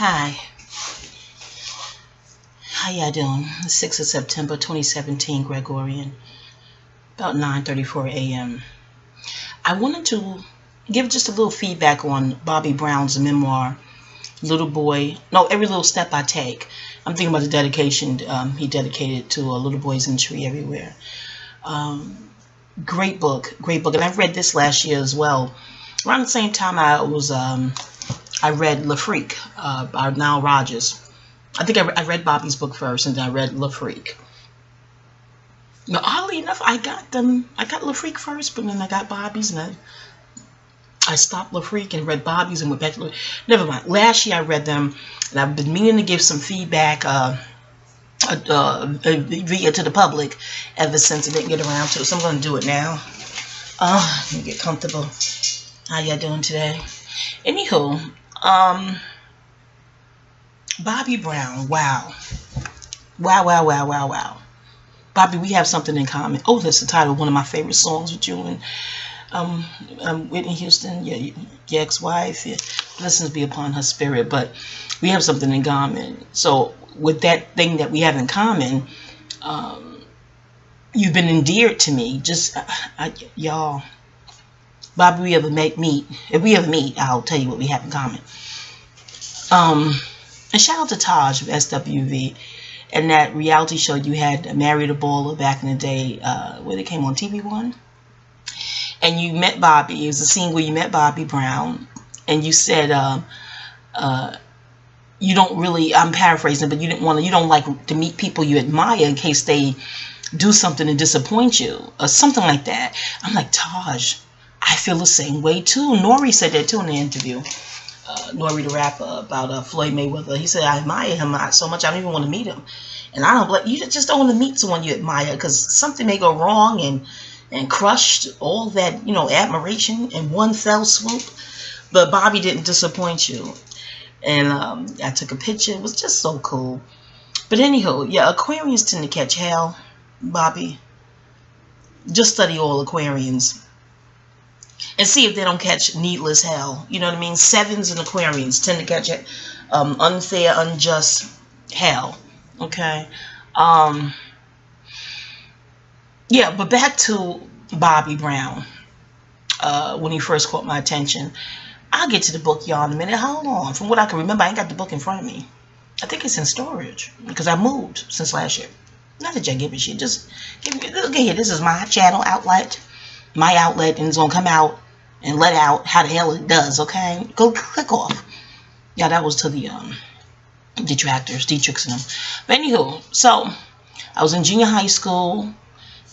Hi, how y'all doing? The 6th of September 2017, Gregorian, about 9:34 a.m. I wanted to give just a little feedback on Bobby Brown's memoir, Little Boy. No, Every Little Step I Take. I'm thinking about the dedication he dedicated to Little Boys in the Tree Everywhere. Great book, and I've read this last year as well. Around the same time I read Le Freak by Nile Rodgers. I think I read Bobby's book first, and then I read Le Freak. Now, oddly enough, I got Le Freak first, but then I got Bobby's, and I stopped Le Freak and read Bobby's and went back to Le. Never mind. Last year I read them, and I've been meaning to give some feedback via to the public ever since I didn't get around to it, so I'm going to do it now. Let me get comfortable. How y'all doing today? Anywho, Bobby Brown, wow. Bobby, we have something in common. Oh, that's the title of one of my favorite songs with you and Whitney Houston, your ex-wife. Yeah. Blessings be upon her spirit, but we have something in common. So with that thing that we have in common, you've been endeared to me. Just, y'all, Bobby, if we ever meet, I'll tell you what we have in common. And shout out to Taj of SWV and that reality show you had, Married a Baller, back in the day, where they came on TV One. And you met Bobby. It was a scene where you met Bobby Brown, and you said you don't really, I'm paraphrasing, but you don't like to meet people you admire in case they do something to disappoint you, or something like that. I'm like, Taj, I feel the same way too. Nori said that too in the interview. Nori the rapper, about Floyd Mayweather. He said, I admire him so much I don't even want to meet him. And I don't blame you. Just don't want to meet someone you admire, because something may go wrong and crushed all that, admiration in one fell swoop. But Bobby didn't disappoint you. And I took a picture. It was just so cool. But anyhow, yeah, Aquarians tend to catch hell, Bobby. Just study all Aquarians and see if they don't catch needless hell. You know what I mean? Sevens and Aquarians tend to catch it, unfair, unjust hell. Okay. Yeah, but back to Bobby Brown. When he first caught my attention. I'll get to the book, y'all, in a minute. Hold on. From what I can remember, I ain't got the book in front of me. I think it's in storage because I moved since last year. Not that y'all give a shit. Just give me. Look here. This is my channel outlet. My outlet, and it's gonna come out and let out how the hell it does. Okay, go click off. Yeah, that was to the detractors, Dietrichs and them. But anywho, so I was in junior high school,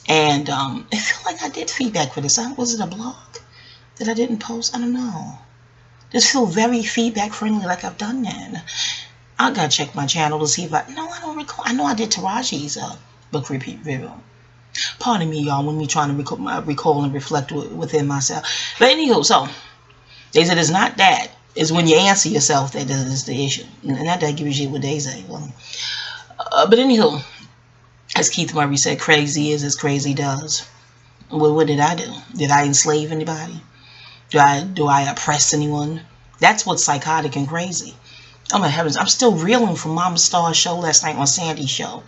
and it felt like I did feedback for this. Was it a blog that I didn't post? I don't know. This feel very feedback friendly, like I've done that. I gotta check my channel to see if I don't recall. I know I did Taraji's book repeat video. Pardon me, y'all, when me trying to recall and reflect within myself. But anywho, so they said it's not that. It's when you answer yourself that is the issue. And not that I give a shit what they say. But anywho, as Keith Murray said, crazy is as crazy does. Well, what did I do? Did I enslave anybody? Do I oppress anyone? That's what's psychotic and crazy. Oh my heavens, I'm still reeling from Mama Star's show last night on Sandy's show.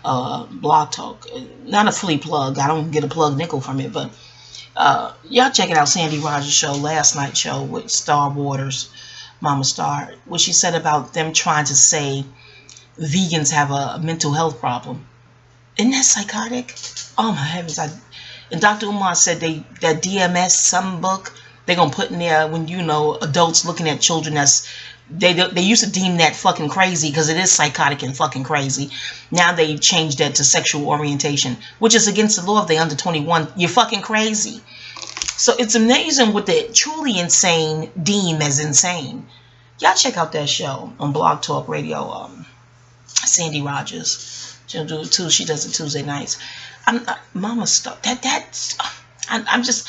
Blog Talk. Not a fully plug. I don't get a plug nickel from it, but y'all check it out. Sandy Rogers' show, last night's show with Star Waters, Mama Star, what she said about them trying to say vegans have a mental health problem. Isn't that psychotic? Oh my heavens. And Dr. Umar said that DMS, some book, they're going to put in there when, adults looking at children that's, they used to deem that fucking crazy because it is psychotic and fucking crazy. Now they changed that to sexual orientation, which is against the law if they're under 21. You're fucking crazy. So it's amazing what the truly insane deem as insane. Y'all check out that show on Blog Talk Radio. Sandy Rogers. She'll do it too. She does it Tuesday nights. Mama Star. I'm just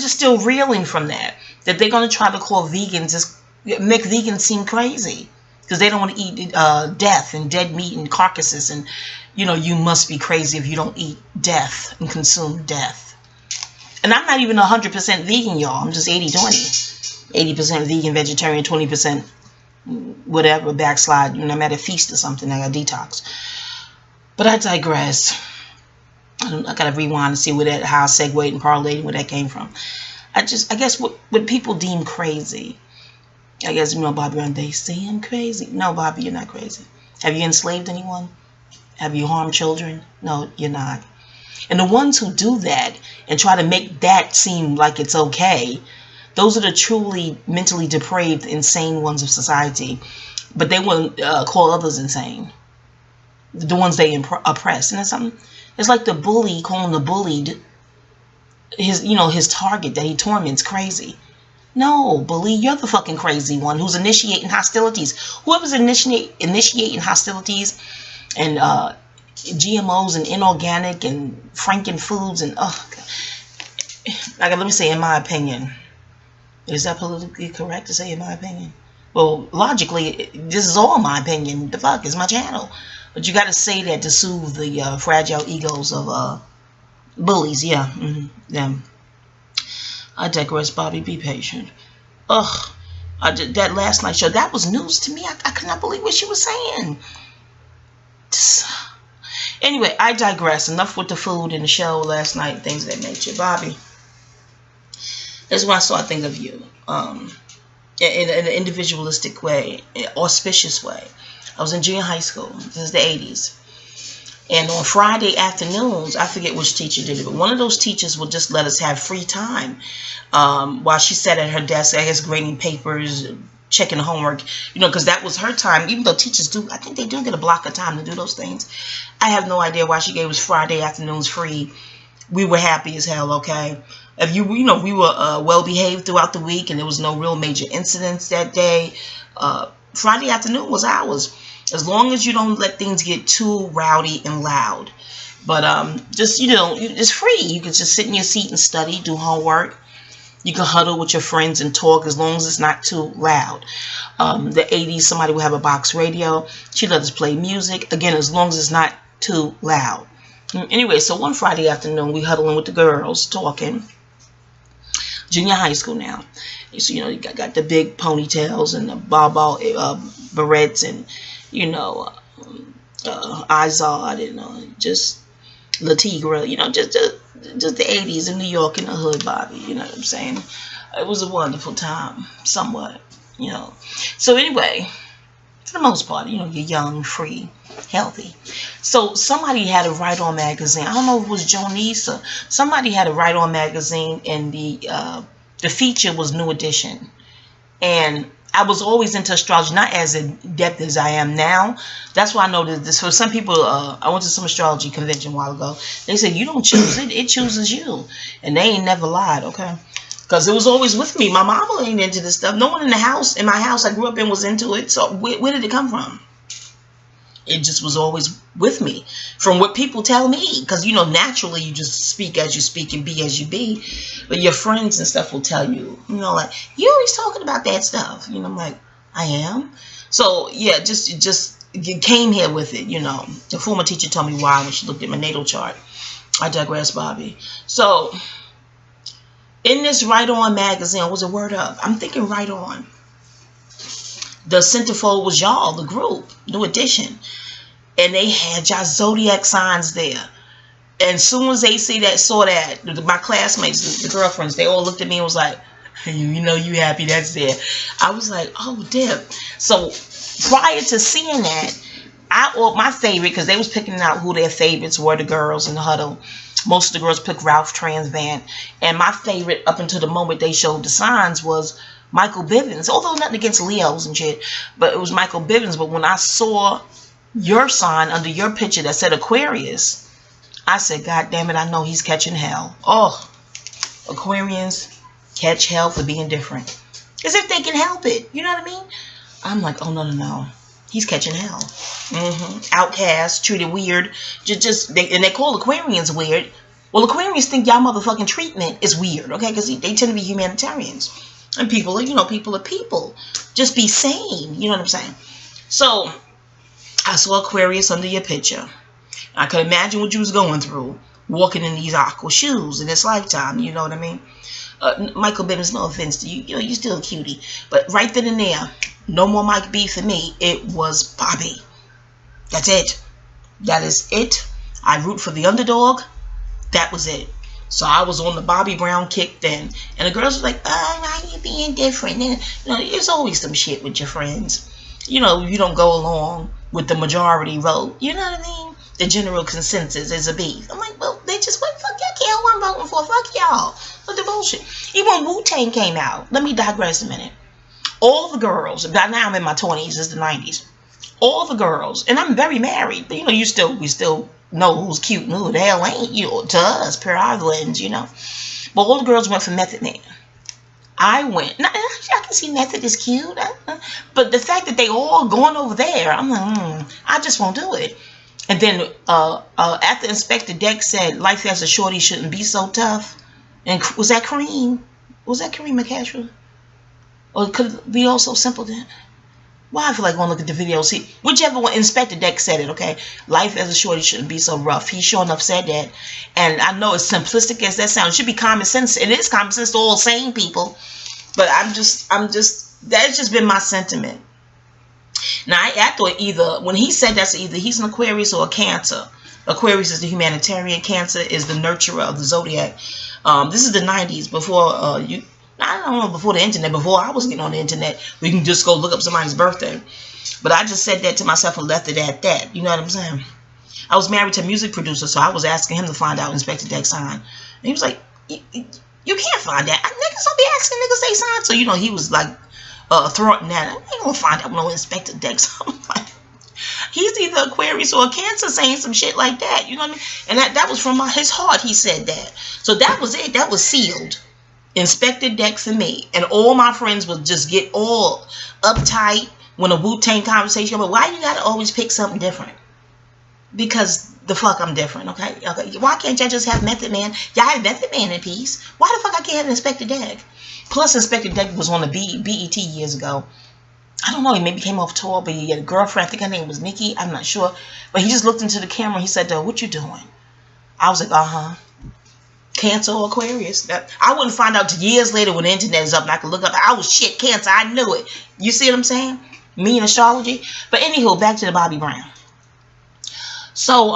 still reeling from that. That they're gonna try to call vegans, make vegans seem crazy because they don't want to eat death and dead meat and carcasses, and you must be crazy if you don't eat death and consume death. And I'm not even 100% vegan, y'all. I'm just 80-20. 80% vegan, vegetarian, 20% whatever, backslide. I'm at a feast or something. I got detox. But I digress. I gotta rewind and see how I segued and parlayed and where that came from. I guess what people deem crazy. I guess, Bobby, they say I'm crazy. No, Bobby, you're not crazy. Have you enslaved anyone? Have you harmed children? No, you're not. And the ones who do that and try to make that seem like it's okay, those are the truly mentally depraved, insane ones of society. But they wouldn't call others insane. The ones they oppress. And that's something. It's like the bully calling the bullied his target that he torments crazy. No, bully, you're the fucking crazy one who's initiating hostilities. Whoever's initiating hostilities and GMOs and inorganic and Franken foods and let me say, in my opinion, is that politically correct to say in my opinion? Well, logically, this is all my opinion. The fuck is my channel, but you got to say that to soothe the fragile egos of bullies. Yeah, them. I digress, Bobby. Be patient. That last night show, that was news to me. I could not believe what she was saying. Anyway, I digress. Enough with the food and the show last night, things of that nature. Bobby, that's why I saw a thing of you. In an individualistic way, auspicious way. I was in junior high school. This is the 80s. And on Friday afternoons, I forget which teacher did it, but one of those teachers would just let us have free time while she sat at her desk, I guess, grading papers, checking homework, because that was her time. Even though teachers I think they do get a block of time to do those things. I have no idea why she gave us Friday afternoons free. We were happy as hell, okay? If we were well behaved throughout the week and there was no real major incidents that day, Friday afternoon was ours. As long as you don't let things get too rowdy and loud. But it's free. You can just sit in your seat and study, do homework. You can huddle with your friends and talk as long as it's not too loud. The 80s, somebody would have a box radio. She let us play music. Again, as long as it's not too loud. Anyway, so one Friday afternoon, we huddling with the girls, talking. Junior high school now. So, you got the big ponytails and the ball barrettes and, Izod and just Latigra, just the 80s in New York in the hood, Bobby, you know what I'm saying? It was a wonderful time, somewhat, So anyway, for the most part, you're young, free, healthy. So somebody had a Right On magazine. I don't know if it was Jonice or somebody had a Right On magazine, and the feature was New Edition. And I was always into astrology, not as adept as I am now. That's why I know that this. For some people, I went to some astrology convention a while ago. They said, you don't choose it, it chooses you. And they ain't never lied, okay? Because it was always with me. My mama ain't into this stuff. No one in my house I grew up in was into it. So where did it come from? It just was always with me. From what people tell me. Because, naturally you just speak as you speak and be as you be. But your friends and stuff will tell you, like, you always talking about that stuff. I'm like, I am. So, yeah, just came here with it, The former teacher told me why when she looked at my natal chart. I digress, Bobby. So, in this Right On magazine, was a word up. I'm thinking Right On. The centerfold was y'all, the group, New Edition. And they had y'all zodiac signs there. And as soon as they saw that, my classmates, the girlfriends, they all looked at me and was like, you happy that's there. I was like, oh, damn. So prior to seeing that, my favorite, because they was picking out who their favorites were, the girls in the huddle. Most of the girls picked Ralph Transvant. And my favorite, up until the moment they showed the signs, was Michael Bivins. Although nothing against Leos and shit, but it was Michael Bivins. But when I saw your sign under your picture that said Aquarius, I said, God damn it, I know he's catching hell. Oh, Aquarians catch hell for being different. As if they can help it. You know what I mean? I'm like, oh, no. He's catching hell. Outcast, treated weird. And they call Aquarians weird. Well, Aquarians think y'all motherfucking treatment is weird, okay? Because they tend to be humanitarians. And people are, people are people. Just be sane. You know what I'm saying? So, I saw Aquarius under your picture. I could imagine what you was going through, walking in these aqua shoes in this lifetime. You know what I mean? Michael Bivins, no offense to you. You're still a cutie. But right then and there, No more Mike B for me. It was Bobby. That's it. That is it. I root for the underdog. That was it. So I was on the Bobby Brown kick then. And the girls were like, oh, why are you being different? And, there's always some shit with your friends. You don't go along with the majority vote. You know what I mean? The general consensus is a beef. I'm like, well, they just went, fuck y'all, care who I'm voting for. Fuck y'all. What the bullshit? Even when Wu-Tang came out, let me digress a minute. All the girls, by now I'm in my 20s, it's the 90s. All the girls, and I'm very married, but we still know who's cute and who the hell ain't, to us, per our lens, But all the girls went for Method Man. I went, now, I can see Method is cute, but the fact that they all going over there, I'm like, I just won't do it. And then after Inspector Deck said, life as a shorty shouldn't be so tough, and was that Kareem? Was that Kareem McCashel? Or could it be also simple then? Why I feel like going to look at the video, see, whichever one, Inspector Deck said it, okay? Life as a shorty shouldn't be so rough. He sure enough said that. And I know as simplistic as that sounds, it should be common sense. It is common sense to all sane people. But that's just been my sentiment. Now, I thought either, when he said that's either he's an Aquarius or a Cancer. Aquarius is the humanitarian. Cancer is the nurturer of the zodiac. This is the 90s, before I don't know, before the internet, before I was getting on the internet, we can just go look up somebody's birthday. But I just said that to myself and left it at that. You know what I'm saying? I was married to a music producer, so I was asking him to find out Inspector Deck's sign. And he was like, you can't find that. Niggas don't be asking niggas they sign. So, he was like throttling that. I ain't gonna find out no Inspector Deck's sign. He's either Aquarius or a Cancer saying some shit like that. You know what I mean? And that was from his heart he said that. So that was it. That was sealed. Inspector Deck for me. And all my friends would just get all uptight when a Wu-Tang conversation. But why you gotta always pick something different? Because the fuck I'm different, okay? Why can't y'all just have Method Man? Y'all have Method Man in peace. Why the fuck I can't have Inspector Deck? Plus Inspector Deck was on the BET years ago. I don't know, he maybe came off tour, but he had a girlfriend. I think her name was Nikki. I'm not sure. But he just looked into the camera and he said, what you doing? I was like, Cancer or Aquarius. I wouldn't find out till years later when the internet is up and I could look up. I was shit, Cancer. I knew it. You see what I'm saying? Me and astrology. But anywho, back to the Bobby Brown. So,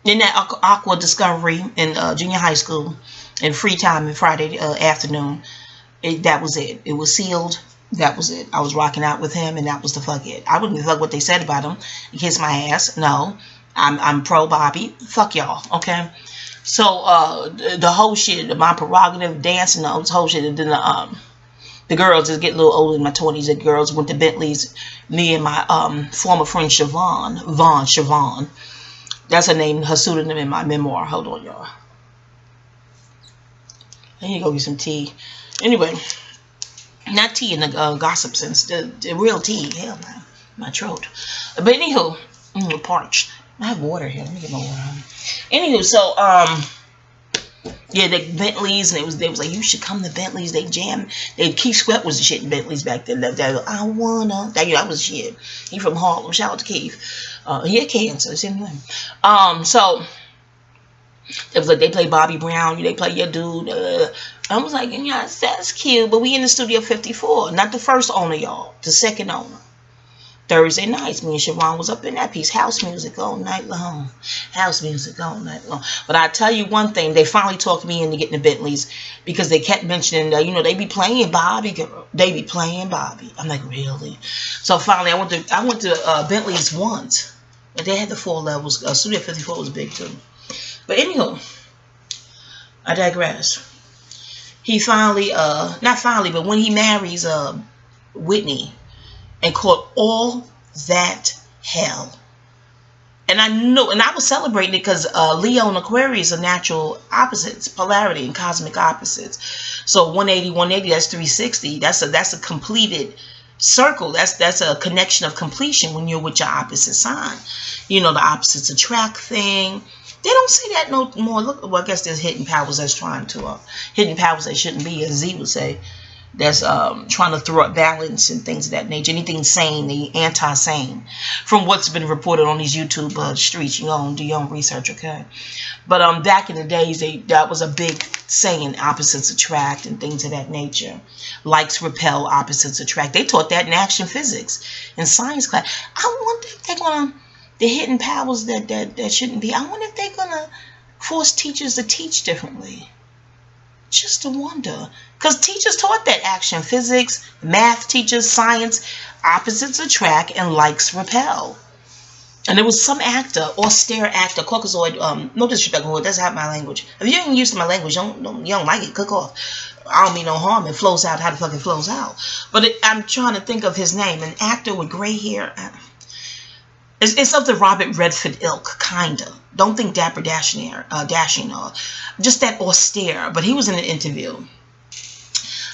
in that aqua discovery in junior high school, in free time and Friday afternoon, that was it. It was sealed. That was it. I was rocking out with him, and that was the fuck it. I wouldn't fuck what they said about him. Kiss my ass. No, I'm pro Bobby. Fuck y'all. Okay. So the whole shit, my prerogative, dancing, the whole shit, and then the girls just get a little older in my 20s. The girls went to Bentley's. Me and my former friend Siobhan. That's her name, her pseudonym in my memoir. Hold on, y'all. I need to go get some tea. Anyway, not tea in the gossip sense, the real tea. Hell, my throat. But anywho, I'm parched. I have water here. Let me get my water on. Anywho, so yeah, the Bentleys, and they was like, you should come to Bentleys. They jam. Keith Sweat was the shit in Bentleys back then. I wanna. That was shit. He from Harlem. Shout out to Keith. He had Cancer. Same thing. So it was like they play Bobby Brown. They play your dude. I was like, yeah, that's cute. But we in the Studio 54. Not the first owner, y'all. The second owner. Thursday nights, me and Siobhan was up in that piece. House music all night long. House music all night long. But I tell you one thing, they finally talked me into getting the Bentleys because they kept mentioning that, they be playing Bobby, girl. They be playing Bobby. I'm like, really? So finally, I went to Bentleys once, but they had the 4 levels. Studio 54 was big too. But anywho, I digress. He finally, not finally, but when he marries Whitney, and caught all that hell. And I knew, and I was celebrating it because Leo and Aquarius are natural opposites, polarity and cosmic opposites. So 180, 180, that's 360. That's a completed circle. That's a connection of completion when you're with your opposite sign. The opposites attract thing. They don't say that no more. Look, well, I guess there's hidden powers that's trying to, hidden powers that shouldn't be, as Z would say. that's trying to throw up balance and things of that nature. Anything sane, the anti-sane, from what's been reported on these YouTube streets. You go and do your own research, okay? But back in the days, that was a big saying: opposites attract and things of that nature. Likes repel, opposites attract. They taught that in action physics in science class. I wonder if they're gonna the hidden powers that shouldn't be. I wonder if they're gonna force teachers to teach differently. Just to wonder, because teachers taught that action physics, math teachers, science, opposites attract and likes repel. And there was some actor, austere actor, Caucasoid, no disrespect, that's not my language. If you ain't used to my language, you don't like it, cook off. I don't mean no harm. It flows out how the fuck it flows out. But I'm trying to think of his name. An actor with gray hair. It's of the Robert Redford ilk, kinda. Don't think Dapper Dashing, just that austere. But he was in an interview.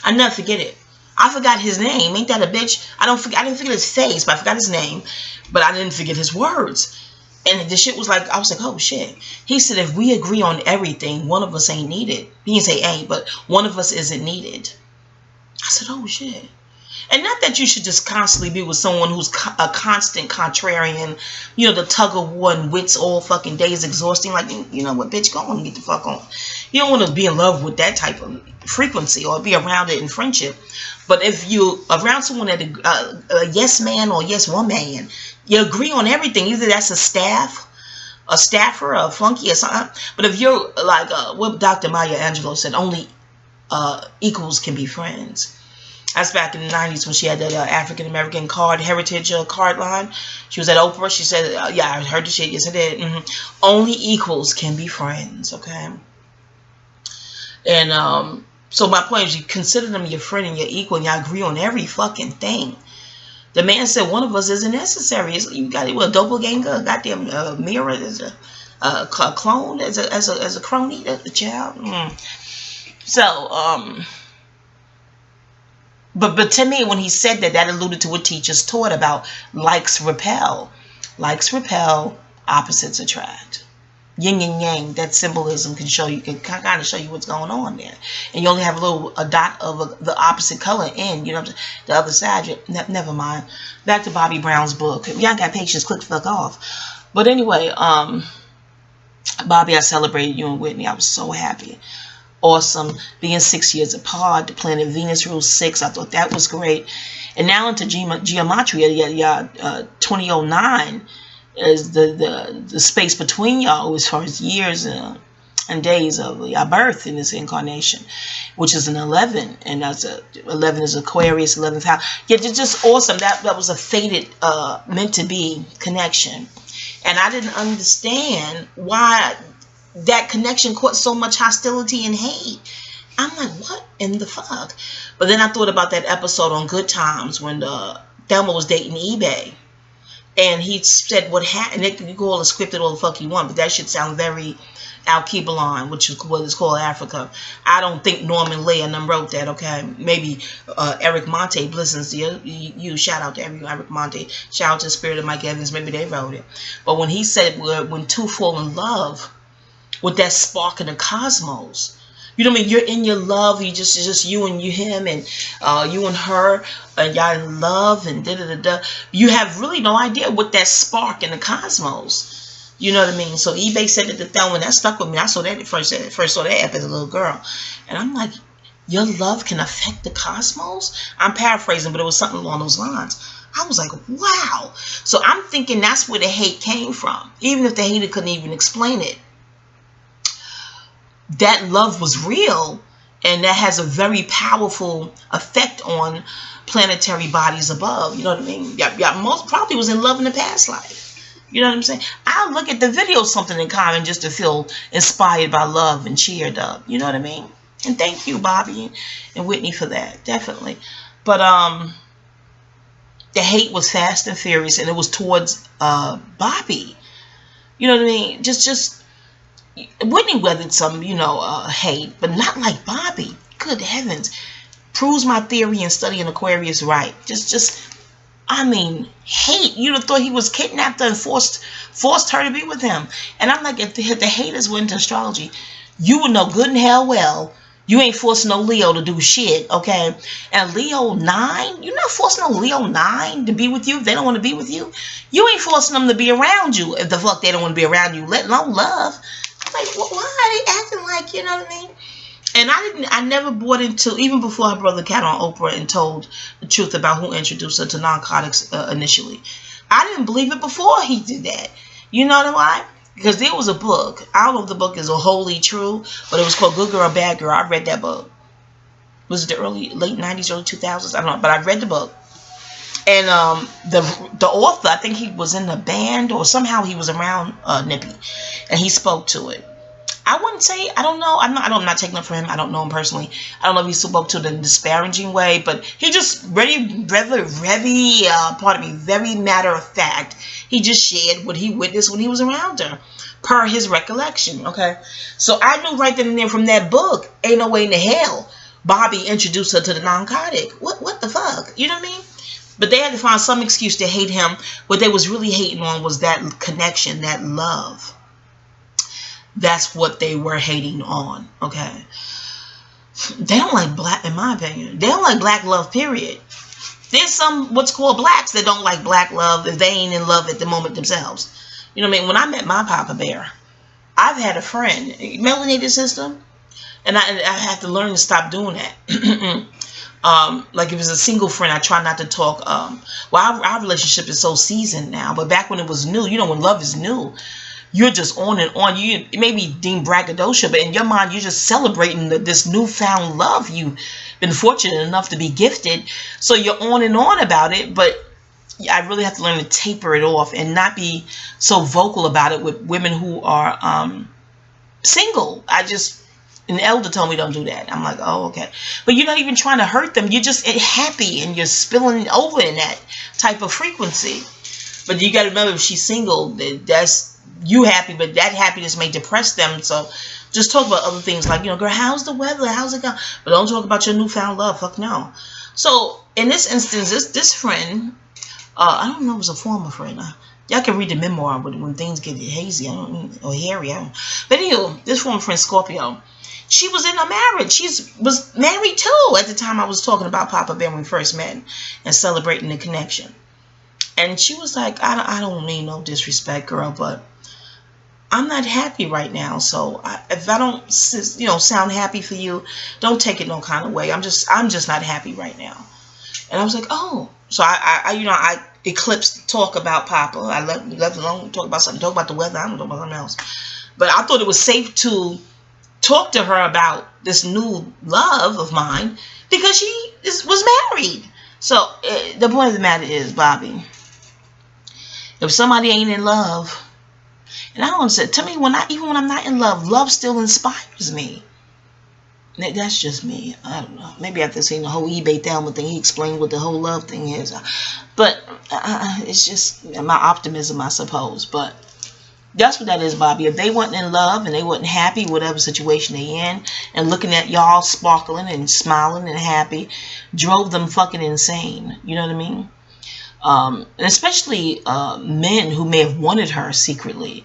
I never forget it. I forgot his name. Ain't that a bitch? I didn't forget his face, but I forgot his name. But I didn't forget his words. And the shit was like, I was like, oh shit. He said, if we agree on everything, one of us ain't needed. He didn't say ain't, but one of us isn't needed. I said, oh shit. And not that you should just constantly be with someone who's a constant contrarian, you know, the tug of war and wits all fucking day is exhausting. Like, you know what, bitch, go on and get the fuck on. You don't want to be in love with that type of frequency or be around it in friendship. But if you around someone that a yes man or yes woman, you agree on everything. Either that's a staffer, a flunky or something. But if you're like what Dr. Maya Angelou said, only equals can be friends. That's back in the 90s when she had that African-American heritage card line. She was at Oprah. She said, yeah, I heard the shit. Yes, I did. Only equals can be friends, okay? And so my point is, you consider them your friend and your equal, and y'all agree on every fucking thing. The man said one of us isn't necessary. You got a doppelganger, a goddamn mirror, as a clone, as a crony, a child. So, But to me, when he said that, that alluded to what teachers taught about likes repel. Likes repel, opposites attract. Yin and yang, that symbolism can kind of show you what's going on there. And you only have a dot of the opposite color in, you know, the other side. Never mind. Back to Bobby Brown's book. If y'all got patience, click the fuck off. But anyway, Bobby, I celebrated you and Whitney. I was so happy. Awesome. Being 6 years apart, the planet Venus rules 6. I thought that was great. And now into geometry, 2009 is the space between y'all as far as years and days of your birth in this incarnation, which is an 11, and that's 11 is Aquarius, 11th house. Yeah, it's just awesome. That was a fated, meant to be connection, and I didn't understand why that connection caught so much hostility and hate. I'm like, what in the fuck? But then I thought about that episode on Good Times when Thelma was dating eBay. And he said what happened. You can call it scripted all the fuck you want, but that shit sound very Al-Kebalon, which is what is called Africa. I don't think Norman Lear and them wrote that, okay? Maybe Eric Monte listens to you. Shout out to Eric Monte. Shout out to Spirit of Mike Evans. Maybe they wrote it. But when he said when two fall in love, with that spark in the cosmos, you know what I mean? You're in your love. You just you and him and you and her, and y'all in love and da-da-da-da. You have really no idea what that spark in the cosmos. You know what I mean? So eBay said it to Thelma, and that stuck with me. I saw that first saw that app as a little girl, and I'm like, your love can affect the cosmos. I'm paraphrasing, but it was something along those lines. I was like, wow. So I'm thinking that's where the hate came from, even if the hater couldn't even explain it. That love was real, and that has a very powerful effect on planetary bodies above. You know what I mean? Yeah, most probably was in love in the past life. You know what I'm saying? I'll look at the video, something in common, just to feel inspired by love and cheered up. You know what I mean? And thank you, Bobby and Whitney, for that. Definitely. But the hate was fast and furious, and it was towards Bobby. You know what I mean? Just Whitney weathered some, you know, hate, but not like Bobby. Good heavens. Proves my theory in studying Aquarius right. I mean, hate. You'd have thought he was kidnapped and forced her to be with him. And I'm like, if the haters were into astrology, you would know good and hell well You ain't forcing no Leo to do shit, okay? And Leo 9, you're not forcing no Leo 9 to be with you if they don't want to be with you. You ain't forcing them to be around you if the fuck they don't want to be around you, let alone love. Like, why are they acting like, you know what I mean? And I never bought into, even before her brother got on Oprah and told the truth about who introduced her to narcotics initially. I didn't believe it before he did that. You know why? Because there was a book. I don't know if the book is wholly true, but it was called Good Girl, Bad Girl. I read that book. Was it the late 90s, early 2000s? I don't know, but I read the book. And the author, I think he was in the band, or somehow he was around Nippy, and he spoke to it. I wouldn't say, I don't know. I'm not taking up for him. I don't know him personally. I don't know if he spoke to it in a disparaging way, but he just very matter of fact. He just shared what he witnessed when he was around her, per his recollection. Okay, so I knew right then and there from that book, ain't no way in the hell Bobby introduced her to the narcotic. What the fuck? You know what I mean? But they had to find some excuse to hate him. What they was really hating on was that connection, that love. That's what they were hating on, okay? They don't like black, in my opinion. They don't like black love, period. There's some, what's called blacks, that don't like black love if they ain't in love at the moment themselves. You know what I mean? When I met my Papa Bear, I've had a friend, melanated system, and I have to learn to stop doing that. Like if it's a single friend, I try not to talk. Well, our relationship is so seasoned now, but back when it was new, you know, when love is new, you're just on and on. You maybe deem braggadocio, but in your mind, you're just celebrating this newfound love you've been fortunate enough to be gifted. So you're on and on about it, but I really have to learn to taper it off and not be so vocal about it with women who are single. An elder told me don't do that. I'm like, oh, okay. But you're not even trying to hurt them. You're just happy and you're spilling over in that type of frequency. But you got to remember, if she's single, that's you happy, but that happiness may depress them. So just talk about other things like, you know, girl, how's the weather? How's it going? But don't talk about your newfound love. Fuck no. So in this instance, this friend, I don't know if it was a former friend. Y'all can read the memoir when things get hazy, or hairy. But anyway, this former friend, Scorpio, she was in a marriage. She was married too at the time I was talking about Papa Bear when we first met and celebrating the connection. And she was like, I don't mean no disrespect, girl, but I'm not happy right now. So if I don't, you know, sound happy for you, don't take it no kind of way. I'm just not happy right now. And I was like, oh. So I eclipsed talk about Papa. I left alone, talk about something, talk about the weather. I don't talk about something else. But I thought it was safe to talk to her about this new love of mine because she was married. So the point of the matter is, Bobby, if somebody ain't in love, and I don't say, to me, even when I'm not in love, love still inspires me. That's just me. I don't know. Maybe after seeing the whole eBay Thelma thing, he explained what the whole love thing is. But it's just my optimism, I suppose. But that's what that is, Bobby. If they wasn't in love and they wasn't happy, whatever situation they in, and looking at y'all sparkling and smiling and happy, drove them fucking insane. You know what I mean? And especially men who may have wanted her secretly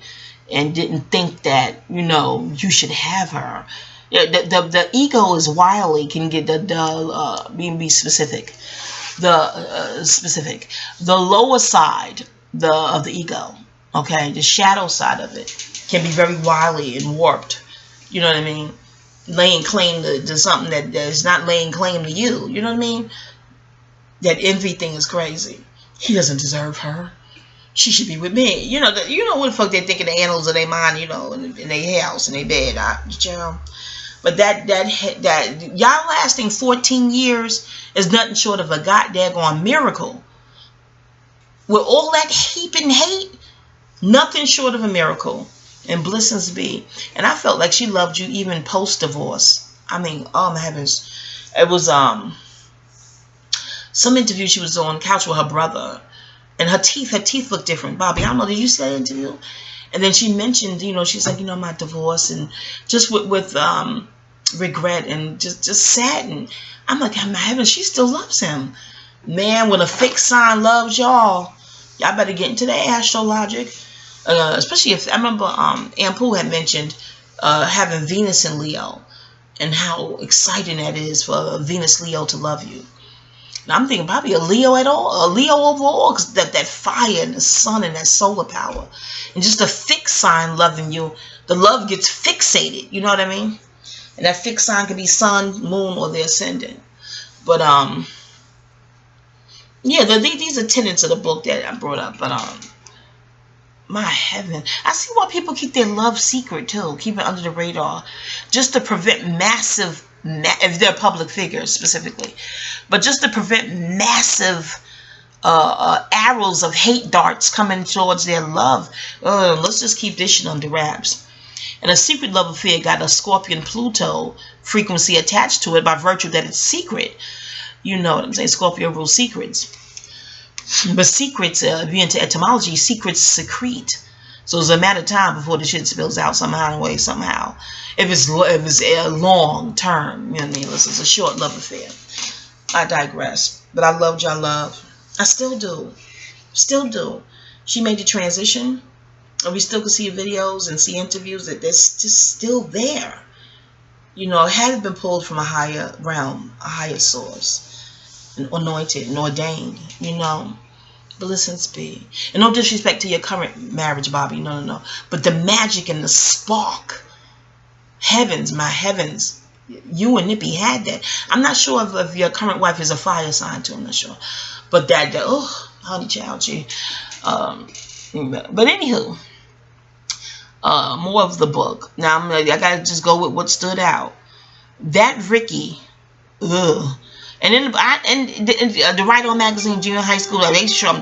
and didn't think that, you know, you should have her. The ego is wily. Can get be specific. The lower side of the ego, okay, the shadow side of it can be very wily and warped. You know what I mean? Laying claim to something that is not laying claim to you. You know what I mean? That envy thing is crazy. He doesn't deserve her. She should be with me. You know what the fuck they think in the annals of their mind, you know, in their house, in their bed. But that y'all lasting 14 years is nothing short of a goddamn miracle. With all that heaping hate, nothing short of a miracle. And blessings be. And I felt like she loved you even post-divorce. I mean, oh my heavens. It was some interview she was on couch with her brother. And her teeth look different. Bobby, I don't know, did you see that interview? And then she mentioned, you know, she's like, you know, my divorce, and just with regret and just saddened. I'm like, my heavens, she still loves him. Man, when a fixed sign loves y'all better get into that astrologic. Especially if, I remember Aunt Pooh had mentioned having Venus in Leo. and how exciting that is for a Venus Leo to love you. Now I'm thinking probably a Leo at all, a Leo overall, because that fire and the sun and that solar power, and just a fixed sign loving you, the love gets fixated. You know what I mean? And that fixed sign could be sun, moon, or the ascendant. But yeah, these are tenets of the book that I brought up. But my heaven, I see why people keep their love secret too, keep it under the radar, just to prevent massive, if they're public figures specifically, but just to prevent massive arrows of hate darts coming towards their love. Let's just keep this shit under wraps. And a secret love affair got a Scorpion Pluto frequency attached to it by virtue that it's secret. You know what I'm saying? Scorpio rules secrets. But secrets, if you're into etymology, secrets secrete. So it's a matter of time before the shit spills out somehow, way, somehow. If it's a long term, you know what I mean? This is a short love affair. I digress. But I loved y'all love. I still do. Still do. She made the transition. And we still can see videos and see interviews that that's just still there. You know, it hadn't been pulled from a higher realm, a higher source. And anointed and ordained, you know. But listen, Speed. And no disrespect to your current marriage, Bobby. No, no, no. But the magic and the spark. Heavens, my heavens. You and Nippy had that. I'm not sure if your current wife is a fire sign too. I'm not sure. But that, oh, honey child, gee. But anywho. More of the book. Now, I got to just go with what stood out. That Ricky. Ugh. And then the Right On magazine, junior high school, they sure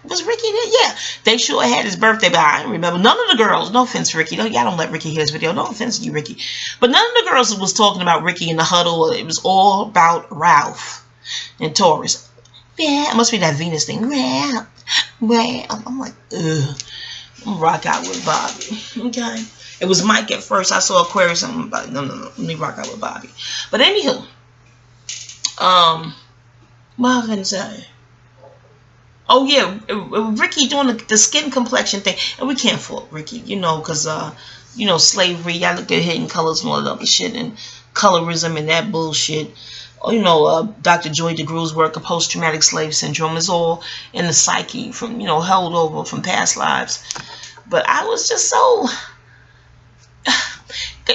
was Ricky there? Yeah, they sure had his birthday, but I don't remember. None of the girls, no offense, Ricky. Y'all don't let Ricky hear this video. No offense to you, Ricky. But none of the girls was talking about Ricky in the huddle. It was all about Ralph and Taurus. Yeah, it must be that Venus thing. Ralph. I'm like, ugh. I'm rock out with Bobby. Okay. It was Mike at first. I saw Aquarius. I'm like, no. Let me rock out with Bobby. But anywho. What was I gonna say? Oh yeah, Ricky doing the skin complexion thing, and we can't fault Ricky, you know, because you know, slavery. I look at Hidden Colors and all that other shit, and colorism and that bullshit. You know, Dr. Joy DeGrew's work of post-traumatic slave syndrome is all in the psyche from, you know, held over from past lives. But I was just so,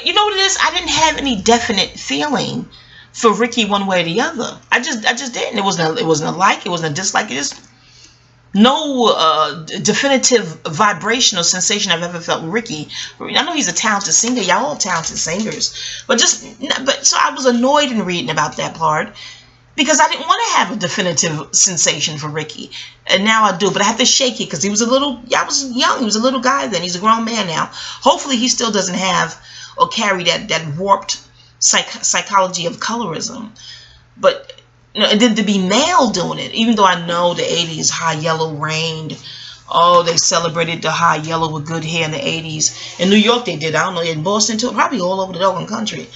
you know what it is? I didn't have any definite feeling for Ricky one way or the other. I just didn't. It wasn't a like. It wasn't a dislike. It just no definitive vibration or sensation I've ever felt with Ricky. I know he's a talented singer. Y'all all talented singers. But so I was annoyed in reading about that part because I didn't want to have a definitive sensation for Ricky. And now I do. But I have to shake it because he was a little, I was young. He was a little guy then. He's a grown man now. Hopefully he still doesn't have or carry that warped psychology of colorism. But you know, and then to be male doing it, even though I know the 80s high yellow reigned. Oh, they celebrated the high yellow with good hair in the 80s. In New York they did. I don't know, in Boston too, probably all over the doggone country.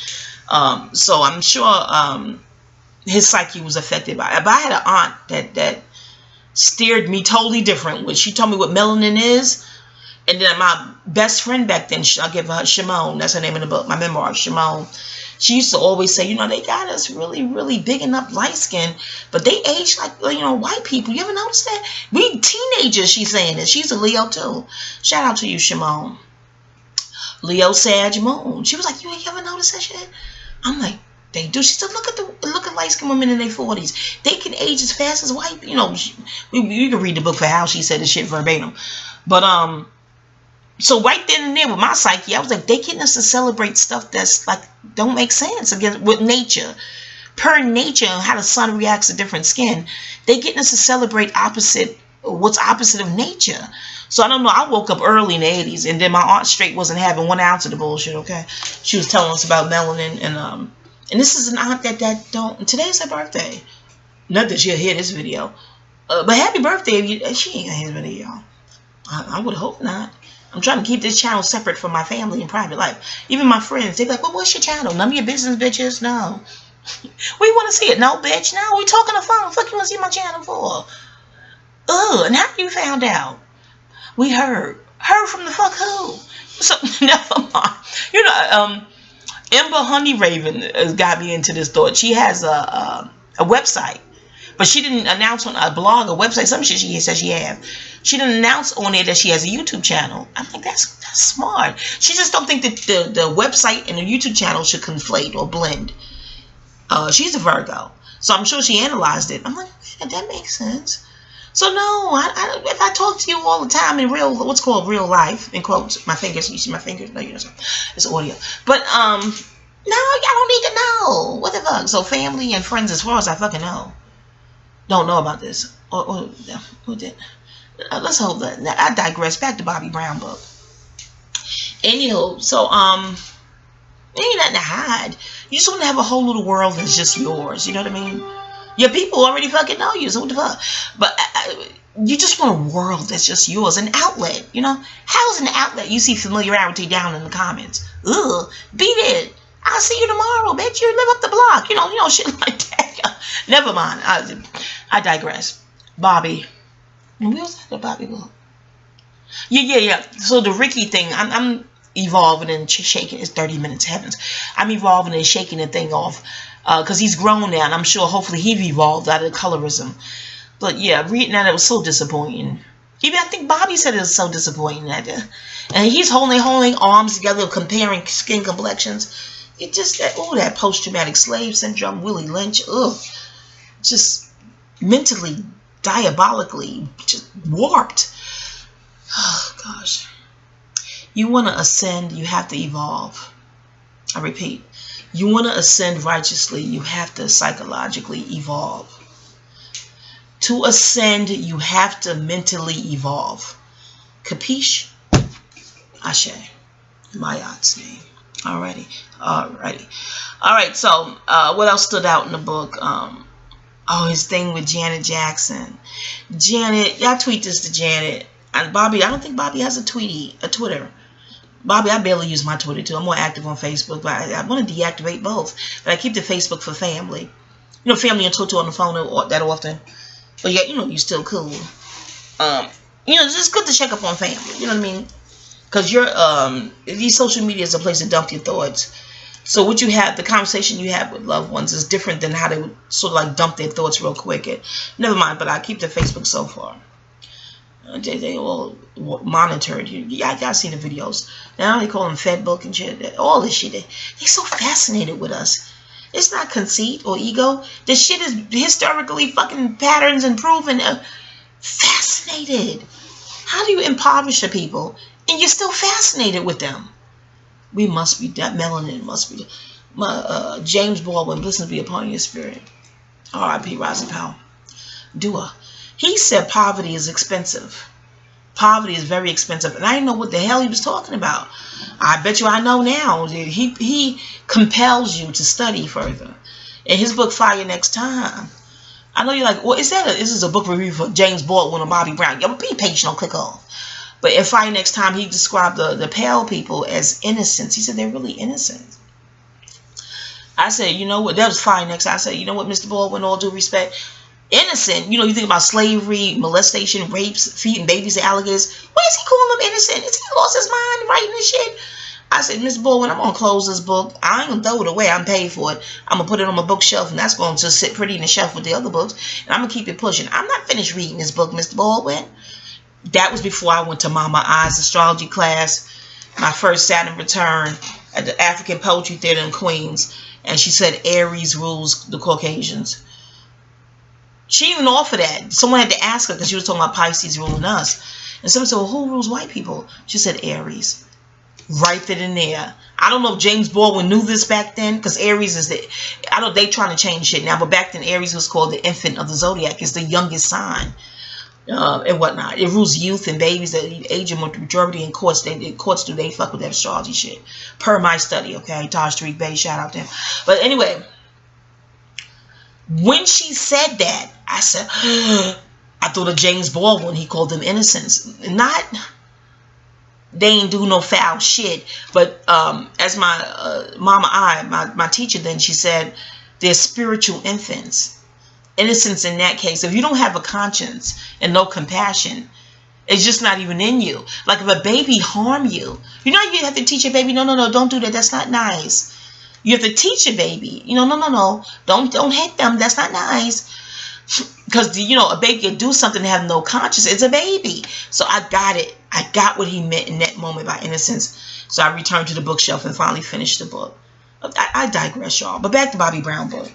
So I'm sure his psyche was affected by it. But I had an aunt that steered me totally different. When she told me what melanin is, and then my best friend back then, I'll give her Shimon, that's her name in the book, my memoir, Shimon. She used to always say, you know, they got us really, really big and up light skin, but they age like, you know, white people. You ever notice that? We teenagers, she's saying this. She's a Leo too. Shout out to you, Shimon. Leo, Sag, Moon. She was like, you ain't ever noticed that shit? I'm like, they do. She said, look at light skinned women in their 40s. They can age as fast as white. You know, you can read the book for how she said this shit verbatim. But so right then and there with my psyche, I was like, they getting us to celebrate stuff that's like don't make sense against with nature. Per nature, how the sun reacts to different skin, they getting us to celebrate what's opposite of nature. So I don't know. I woke up early in the 80s, and then my aunt straight wasn't having 1 ounce of the bullshit. Okay, she was telling us about melanin, and this is an aunt that don't. Today's her birthday. Not that she'll hear this video, but happy birthday! She ain't gonna hear this video. I would hope not. I'm trying to keep this channel separate from my family and private life. Even my friends, they're like, well, what's your channel? None of your business, bitches. No. We want to see it. No, bitch. No, we talking on the phone. Fuck you want to see my channel for? Ugh, and how you found out? We heard. Heard from the fuck who? So, never mind. You know, Ember Honeyraven has got me into this thought. She has a website, but she didn't announce on a blog, a website, some shit she says she have. She didn't announce on there that she has a YouTube channel. I'm like, that's smart. She just don't think that the website and the YouTube channel should conflate or blend. She's a Virgo, so I'm sure she analyzed it. I'm like, yeah, that makes sense. So no, if I talk to you all the time in real, what's called real life, in quotes, my fingers, you see my fingers? No, you know, it's audio. But, no, y'all don't need to know. What the fuck? So family and friends, as far as I fucking know, don't know about this. Who did? Let's hope that. I digress. Back to Bobby Brown book. Anywho, so, ain't nothing to hide. You just want to have a whole little world that's just yours. You know what I mean? Your people already fucking know you, so what the fuck? But you just want a world that's just yours, an outlet, you know? How's an outlet? You see familiarity down in the comments. Ugh, beat it. I'll see you tomorrow, bitch. You live up the block. You know, shit like that. Never mind. I digress. Bobby. Where's the Bobby book? Yeah. So the Ricky thing, I'm evolving and shaking. It's 30 minutes, heavens. I'm evolving and shaking the thing off. Because he's grown now, and I'm sure hopefully he's evolved out of colorism. But yeah, reading that, it was so disappointing. Even I think Bobby said it was so disappointing. And he's holding arms together, comparing skin complexions. It just, that post-traumatic slave syndrome, Willie Lynch, ugh. Just mentally, diabolically, just warped. Oh, gosh. You want to ascend, you have to evolve. I repeat. You want to ascend righteously, you have to psychologically evolve. To ascend, you have to mentally evolve. Capiche? Ashe. Mayat's name. Alrighty. Alright, so what else stood out in the book? His thing with Janet Jackson. Janet, y'all tweet this to Janet. And Bobby, I don't think Bobby has a Twitter. Bobby, I barely use my Twitter too. I'm more active on Facebook, but I want to deactivate both. But I keep the Facebook for family. You know, family and Twitter on the phone that often. But yeah, you're still cool. It's just good to check up on family. You know what I mean? Because these social media is a place to dump your thoughts. So what you have, the conversation you have with loved ones is different than how they would sort of like dump their thoughts real quick. Never mind, but I keep the Facebook so far. They all monitored. Y'all see the videos. Now they call them Fed book and shit. All this shit. They're so fascinated with us. It's not conceit or ego. This shit is historically fucking patterns and proven. Fascinated. How do you impoverish the people and you're still fascinated with them? We must be, that melanin must be. James Baldwin, blessings be upon your spirit. R.I.P. Rising Powell. Dua. He said poverty is expensive. Poverty is very expensive. And I didn't know what the hell he was talking about. I bet you I know now. He compels you to study further. In his book, Fire Next Time. I know you're like, well, this is a book review for James Baldwin or Bobby Brown. Yeah, be patient, don't click off. But in Fire Next Time, he described the pale people as innocents. He said they're really innocent. I said, you know what? That was Fire Next Time. I said, you know what, Mr. Baldwin, all due respect. Innocent, you think about slavery, molestation, rapes, feeding babies to alligators. Why is he calling them innocent? Is he lost his mind writing this shit? I said, Mr. Baldwin, I'm going to close this book. I ain't going to throw it away. I'm paid for it. I'm going to put it on my bookshelf, and that's going to sit pretty in the shelf with the other books. And I'm going to keep it pushing. I'm not finished reading this book, Mr. Baldwin. That was before I went to Mama I's astrology class, my first Saturn return at the African Poetry Theater in Queens. And she said Aries rules the Caucasians. She even offered that. Someone had to ask her because she was talking about Pisces ruling us. And someone said, well, who rules white people? She said Aries. Right then and there. I don't know if James Baldwin knew this back then, because Aries is I know they trying to change shit now, but back then Aries was called the infant of the zodiac. It's the youngest sign and whatnot. It rules youth and babies that age of majority in courts. Courts do they fuck with that astrology shit. Per my study, okay? Taj Tariq Bey, shout out to him. But anyway, when she said that, I said, I thought of James Baldwin. He called them innocents. Not, they ain't do no foul shit. But as my Mama I, my teacher then, she said, they're spiritual infants. Innocence in that case. If you don't have a conscience and no compassion, it's just not even in you. Like if a baby harm you, you have to teach your baby, no, don't do that. That's not nice. You have to teach your baby. You know, no. Don't hit them. That's not nice. Because, you know, a baby can do something and have no conscience. It's a baby. So I got it. I got what he meant in that moment by innocence. So I returned to the bookshelf and finally finished the book. I digress, y'all. But back to Bobby Brown book.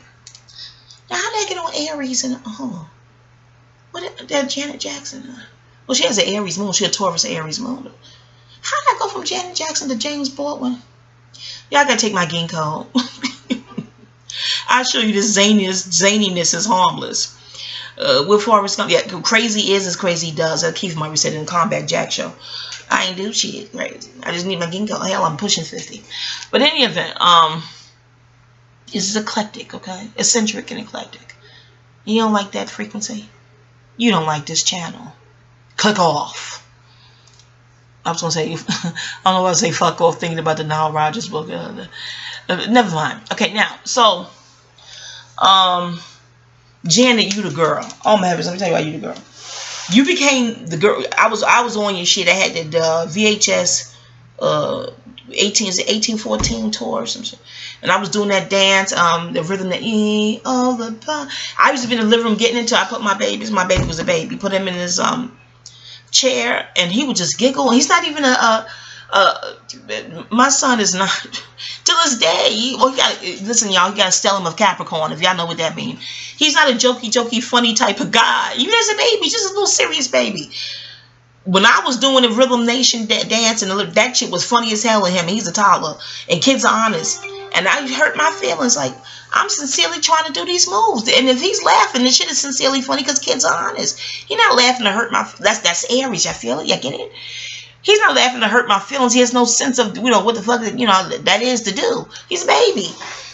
Now, how did I get on Aries? And, what that Janet Jackson? Well, she has an Aries moon. She a Taurus Aries moon. How did I go from Janet Jackson to James Baldwin? Y'all gotta take my ginkgo. I'll show you this zaniness is harmless. With Forrest Gump, yeah, crazy is as crazy does. Keith Murray said in the Combat Jack show. I ain't do shit crazy. I just need my ginkgo. Hell, I'm pushing 50. But in any event, this is eclectic, okay? Eccentric and eclectic. You don't like that frequency? You don't like this channel. Click off. I was going to say, I don't know what to say, fuck off, thinking about the Nile Rodgers book. Never mind. Okay, now, so, Janet, you the girl. Oh my heavens, let me tell you why you the girl. You became the girl. I was on your shit. I had the VHS 1814 tour or some shit. And I was doing that dance, the rhythm that all the time. I used to be in the living room getting into it. I put my baby was a baby, put him in his chair, and he would just giggle. He's not even my son is not, to this day, listen, y'all, you got a stellium of Capricorn, if y'all know what that means. He's not a jokey, funny type of guy. Even as a baby, just a little serious baby. When I was doing the Rhythm Nation dance, and that shit was funny as hell with him, and he's a toddler, and kids are honest. And I hurt my feelings, like, I'm sincerely trying to do these moves. And if he's laughing, the shit is sincerely funny because kids are honest. He's not laughing to hurt my, that's Aries, I feel it, you get it? He's not laughing to hurt my feelings. He has no sense of, what the fuck, that is to do. He's a baby.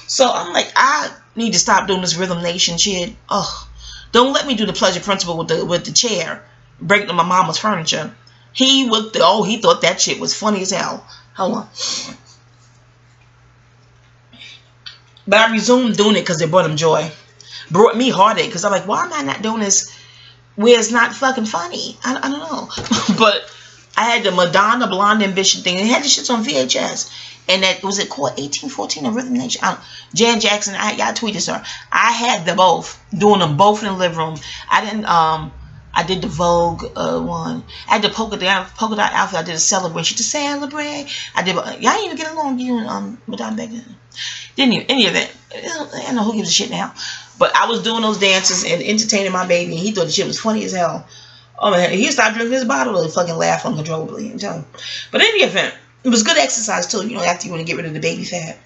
So I'm like, I need to stop doing this Rhythm Nation shit. Oh, don't let me do the pleasure principle with the chair, breaking my mama's furniture. He thought that shit was funny as hell. Hold on. But I resumed doing it because it brought him joy. Brought me heartache because I'm like, why am I not doing this where it's not fucking funny? I don't know. But I had the Madonna Blonde Ambition thing. They had the shits on VHS. And that, was it called 1814 or Rhythm Nation? Jan Jackson, y'all tweeted her. I had them both, doing them both in the living room. I did the Vogue one. I had the polka dot outfit. I did a celebration to celebrate. I did, y'all didn't even get along, you and Madonna back then. Didn't you? Any of that. I don't know who gives a shit now. But I was doing those dances and entertaining my baby, and he thought the shit was funny as hell. Oh man, he stopped drinking his bottle and fucking laugh uncontrollably. I'm telling you. But in any event, it was good exercise too, after you want to get rid of the baby fat.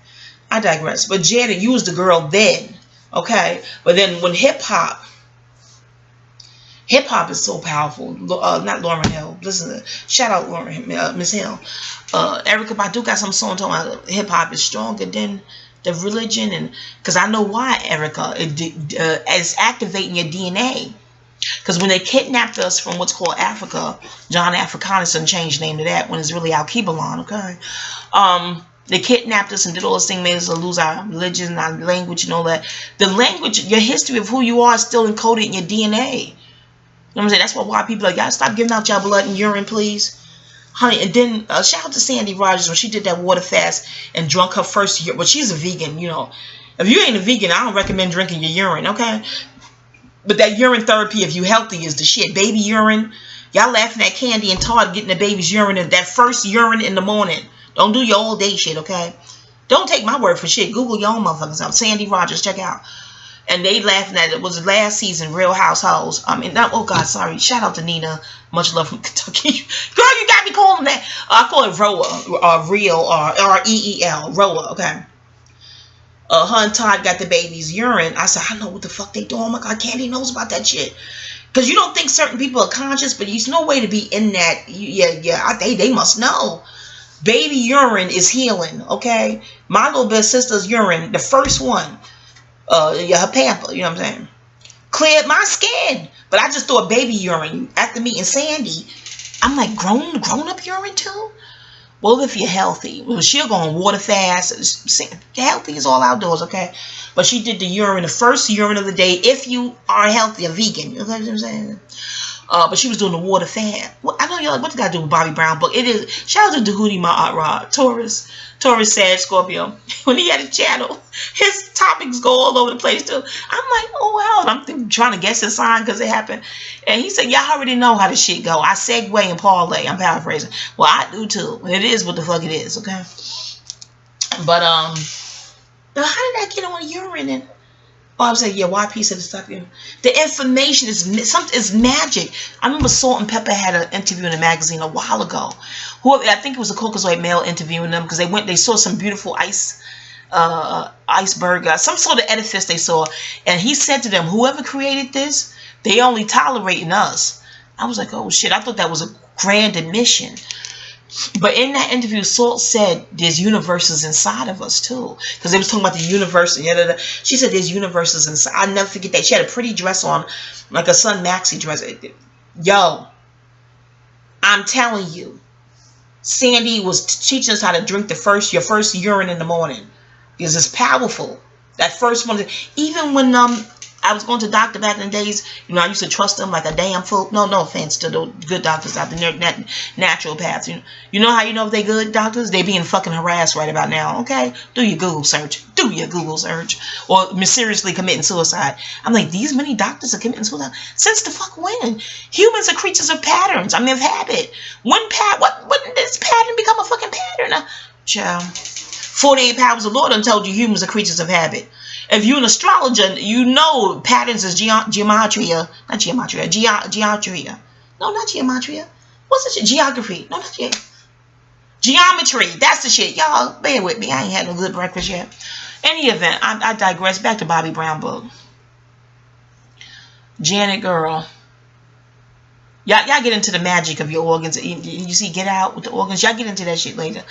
I digress. But Janet, you was the girl then, okay? But then when hip-hop is so powerful. Not Lauryn Hill. Listen, shout out Lauryn, Miss Hill. Erykah Badu got some song talking about hip-hop is stronger than the religion. And because I know why, Erykah, it's activating your DNA. Because when they kidnapped us from what's called Africa, John Africanus changed the name to that when it's really Al-Kibalon, okay? They kidnapped us and did all this thing, made us lose our religion, our language, and all that. The language, your history of who you are is still encoded in your DNA. You know what I'm saying? That's why people are like, y'all stop giving out y'all blood and urine, please. Honey, and then shout out to Sandy Rogers when she did that water fast and drunk her first year. But she's a vegan, If you ain't a vegan, I don't recommend drinking your urine, okay? But that urine therapy, if you healthy, is the shit. Baby urine. Y'all laughing at Candy and Todd getting the baby's urine, and that first urine in the morning. Don't do your all day shit, okay? Don't take my word for shit. Google your own motherfuckers out. Sandy Rogers, check out. And they laughing at it. Was last season, Real Households. Oh God, sorry. Shout out to Nina. Much love from Kentucky. Girl, you got me calling that. I call it Roa, or Real, or R-E-E-L. Roa, okay? Her and Todd got the baby's urine. I said, I know what the fuck they doing. Oh my God, Candy knows about that shit. Because you don't think certain people are conscious, but there's no way to be in that. They must know. Baby urine is healing, okay? My little bit sister's urine, the first one, her pamper, you know what I'm saying? Cleared my skin. But I just thought baby urine after meeting Sandy. I'm like, grown up urine too? Well, if you're healthy. Well, she'll go on water fast. Healthy is all outdoors, okay? But she did the urine, the first urine of the day, if you are healthy, a vegan. You know what I'm saying? But she was doing the water fan. Well, I know y'all like, what's got to do with Bobby Brown book? It is. Shout out to Dahudi, my aunt Rod. Taurus, Sag, Scorpio. When he had a channel, his topics go all over the place too. I'm like, oh wow. I'm trying to guess his sign because it happened. And he said, y'all already know how this shit go. I segue and parlay. I'm paraphrasing. Well, I do too. It is what the fuck it is, okay? But how did I get on urine and... Oh, I was like, yeah, YP said the stuff. The information is magic. I remember Salt and Pepper had an interview in a magazine a while ago. I think it was a Caucasoid male interviewing them because they saw some beautiful iceberg, some sort of edifice they saw, and he said to them, whoever created this, they only tolerating us. I was like, oh shit, I thought that was a grand admission. But in that interview, Salt said there's universes inside of us too. Because they was talking about the universe. She said there's universes inside. I'll never forget that. She had a pretty dress on, like a Sun Maxi dress. Yo, I'm telling you, Sandy was teaching us how to drink your first urine in the morning. Because it's powerful. That first one, even when I was going to doctor back in the days, I used to trust them like a damn fool. No offense to the good doctors out there, naturopaths. You know how you know if they good doctors? They being fucking harassed right about now, okay? Do your Google search. Or mysteriously committing suicide. I'm like, these many doctors are committing suicide? Since the fuck when? Humans are creatures of patterns. Of habit. When did this pattern become a fucking pattern? Child. 48 powers of Lord done told you humans are creatures of habit. If you're an astrologer, you know patterns is geometria. Not geometria. Geometria. No, not geometria. What's the shit? Geography. No, not geometry. That's the shit. Y'all, bear with me. I ain't had no good breakfast yet. Any event, I digress. Back to Bobby Brown book. Janet girl. Y'all get into the magic of your organs. You see, get out with the organs. Y'all get into that shit later.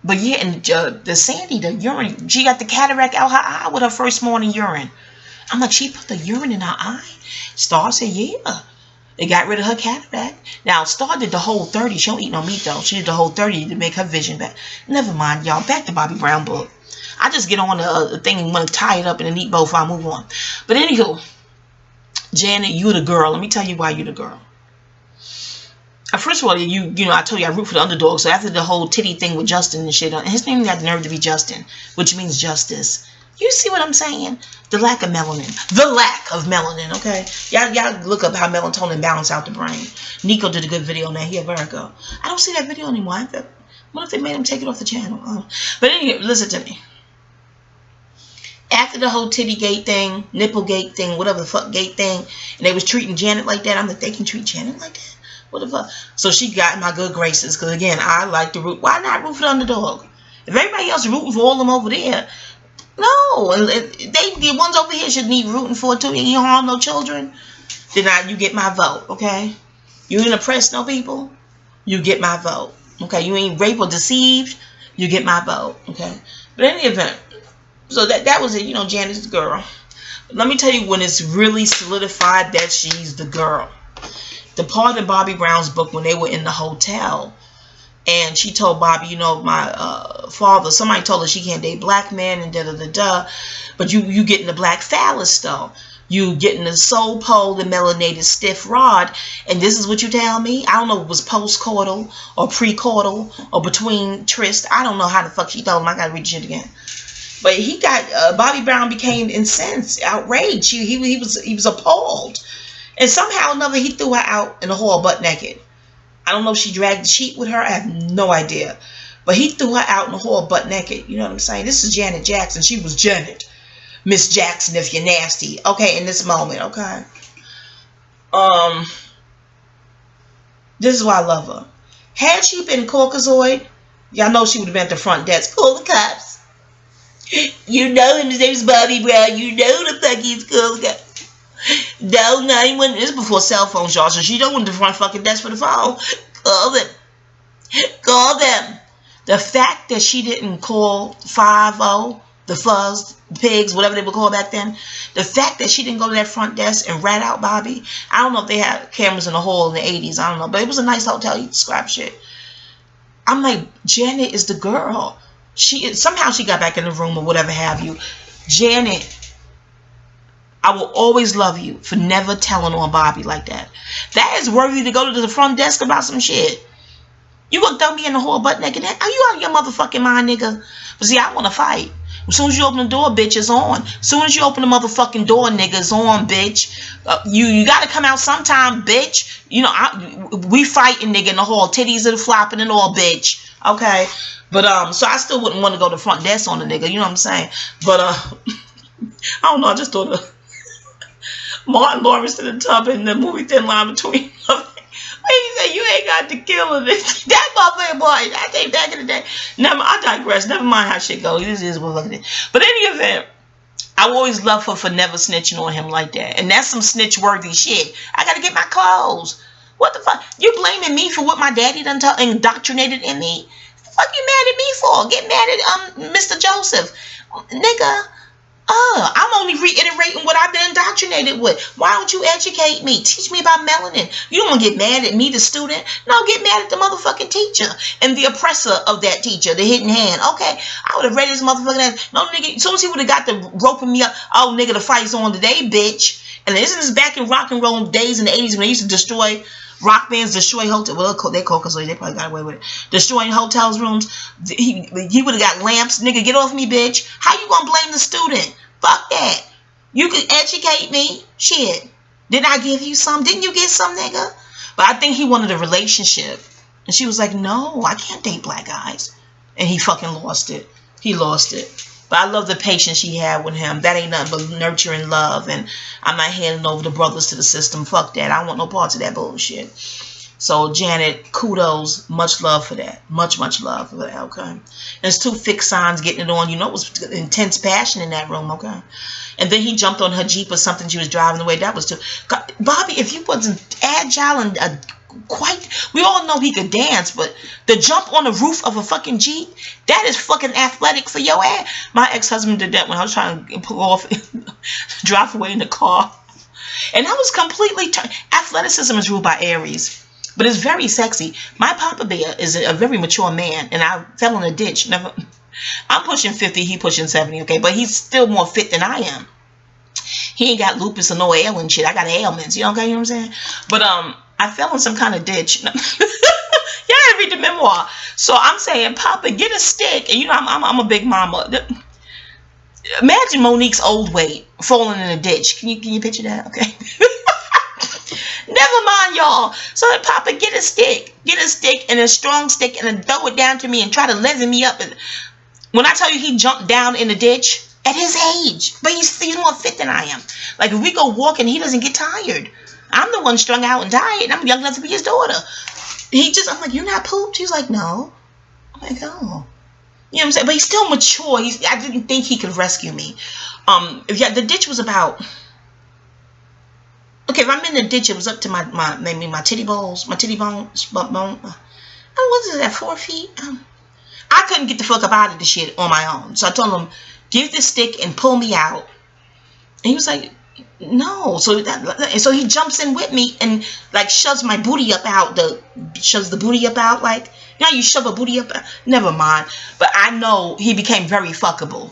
But yeah, and the Sandy, the urine, she got the cataract out her eye with her first morning urine. I'm like, she put the urine in her eye? Star said, yeah. They got rid of her cataract. Now, Star did the whole 30. She don't eat no meat, though. She did the whole 30 to make her vision back. Never mind, y'all. Back to Bobby Brown book. I just get on the thing and want to tie it up in a neat bow before I move on. But anywho, Janet, you the girl. Let me tell you why you the girl. First of all, I told you I root for the underdog. So after the whole titty thing with Justin and shit, his name got the nerve to be Justin, which means justice. You see what I'm saying? The lack of melanin. The lack of melanin, okay? Y'all look up how melatonin balance out the brain. Nico did a good video on that. He a Virgo. I don't see that video anymore. What if they made him take it off the channel? Oh. But anyway, listen to me. After the whole titty gate thing, nipple gate thing, whatever the fuck gate thing, and they was treating Janet like that, I'm like, they can treat Janet like that? What the fuck? So she got my good graces. Because again, I like to root. Why not root for the underdog? If everybody else is rooting for all of them over there, no. The ones over here should need rooting for too. You don't harm no children. Then you get my vote, okay? You ain't oppressed no people, you get my vote. Okay? You ain't raped or deceived, you get my vote. Okay? But in any event, so that was it. Janet's the girl. But let me tell you when it's really solidified that she's the girl. The part in Bobby Brown's book when they were in the hotel, and she told Bobby, my father, somebody told her she can't date black men and da-da-da-da, but you getting the black phallus though. You getting the soul pole, the melanated stiff rod, and this is what you tell me? I don't know if it was post-coital or pre-coital or between tryst. I don't know how the fuck she told him. I gotta read the shit again. But he got, Bobby Brown became incensed, outraged. He was appalled. And somehow or another, he threw her out in the hall butt naked. I don't know if she dragged the sheet with her. I have no idea. But he threw her out in the hall butt naked. You know what I'm saying? This is Janet Jackson. She was Janet. Miss Jackson, if you're nasty. Okay, in this moment, okay? This is why I love her. Had she been Caucasoid, y'all know she would have been at the front desk. Call the cops. You know him. His name's Bobby Brown. You know the fuck he's called the cops. No, 911. This is before cell phones, y'all. So she don't want the front fucking desk for the phone. Call them. Call them. The fact that she didn't call 50, the fuzz, the pigs, whatever they would call back then. The fact that she didn't go to that front desk and rat out Bobby. I don't know if they had cameras in the hall in the 80s. I don't know. But it was a nice hotel. You describe shit. I'm like, Janet is the girl. Somehow she got back in the room or whatever have you. Janet I will always love you for never telling on Bobby like that. That is worthy to go to the front desk about some shit. You gonna throw me in the hall butt naked? Are you out of your motherfucking mind, nigga? But see, I want to fight. As soon as you open the door, bitch, it's on. As soon as you open the motherfucking door, nigga, it's on, bitch. You got to come out sometime, bitch. You know, we fighting, nigga, in the hall. Titties are flopping and all, bitch. Okay? But, so I still wouldn't want to go to the front desk on the nigga. You know what I'm saying? But, I don't know. I just thought of Martin Lawrence in the tub in the movie Thin Line Between Love. He said, you ain't got to kill him. That motherfucker, boy, I think back in the day. I digress. Never mind how shit goes. This is what it is. But in any event, I always love her for never snitching on him like that. And that's some snitch-worthy shit. I got to get my clothes. What the fuck? You blaming me for what my daddy done indoctrinated in me? What the fuck you mad at me for? Get mad at Mr. Joseph. Nigga. I'm only reiterating what I've been indoctrinated with. Why don't you educate me? Teach me about melanin. You don't want to get mad at me, the student. No, get mad at the motherfucking teacher and the oppressor of that teacher, the hidden hand. Okay, I would have read his motherfucking ass. No, nigga, as soon as he would have got the roping me up, oh, nigga, the fight's on today, bitch. And this is back in rock and roll days in the 80s when they used to destroy rock bands, destroy hotels. Well, they call because they probably got away with it. Destroying hotels rooms. He would have got lamps. Nigga, get off me, bitch. How you gonna blame the student? Fuck that. You could educate me. Shit. Didn't I give you some? Didn't you get some, nigga? But I think he wanted a relationship. And she was like, no, I can't date black guys. And he fucking lost it. He lost it. But I love the patience she had with him. That ain't nothing but nurturing love. And I'm not handing over the brothers to the system. Fuck that. I don't want no parts of that bullshit. So, Janet, kudos. Much love for that. Much, much love for that, okay? There's two fixed signs getting it on. You know it was intense passion in that room, okay? And then he jumped on her Jeep or something she was driving away. That was too... God, Bobby, if you wasn't agile and quite... We all know he could dance, but the jump on the roof of a fucking Jeep, that is fucking athletic for your ass. My ex-husband did that when I was trying to pull off, drive away in the car. And I was completely... Athleticism is ruled by Aries. But it's very sexy. My Papa Bear is a very mature man, and I fell in a ditch. I'm pushing 50, he pushing 70, okay? But he's still more fit than I am. He ain't got lupus or no ailing shit. I got ailments, you know what I'm saying? But I fell in some kind of ditch. Yeah, I read the memoir. So I'm saying, Papa, get a stick. And you know, I'm a big mama. Imagine Monique's old weight falling in a ditch. Can you picture that? Okay. Never mind, y'all. So Papa, get a stick and a strong stick and then throw it down to me and try to leather me up. And when I tell you he jumped down in the ditch at his age, but he's more fit than I am. Like if we go walking, he doesn't get tired. I'm the one strung out and tired. And I'm young enough to be his daughter. I'm like, you're not pooped? He's like, no. I'm like, oh. You know what I'm saying? But he's still mature. I didn't think he could rescue me. Yeah, the ditch was about... Okay, if I'm in the ditch, it was up to my titty balls, my titty bone. What was it, 4 feet? I couldn't get the fuck up out of the shit on my own. So I told him, give the stick and pull me out. And he was like, no. So he jumps in with me and like shoves my booty up out. Shoves the booty up out like, you know, you shove a booty up. Never mind. But I know he became very fuckable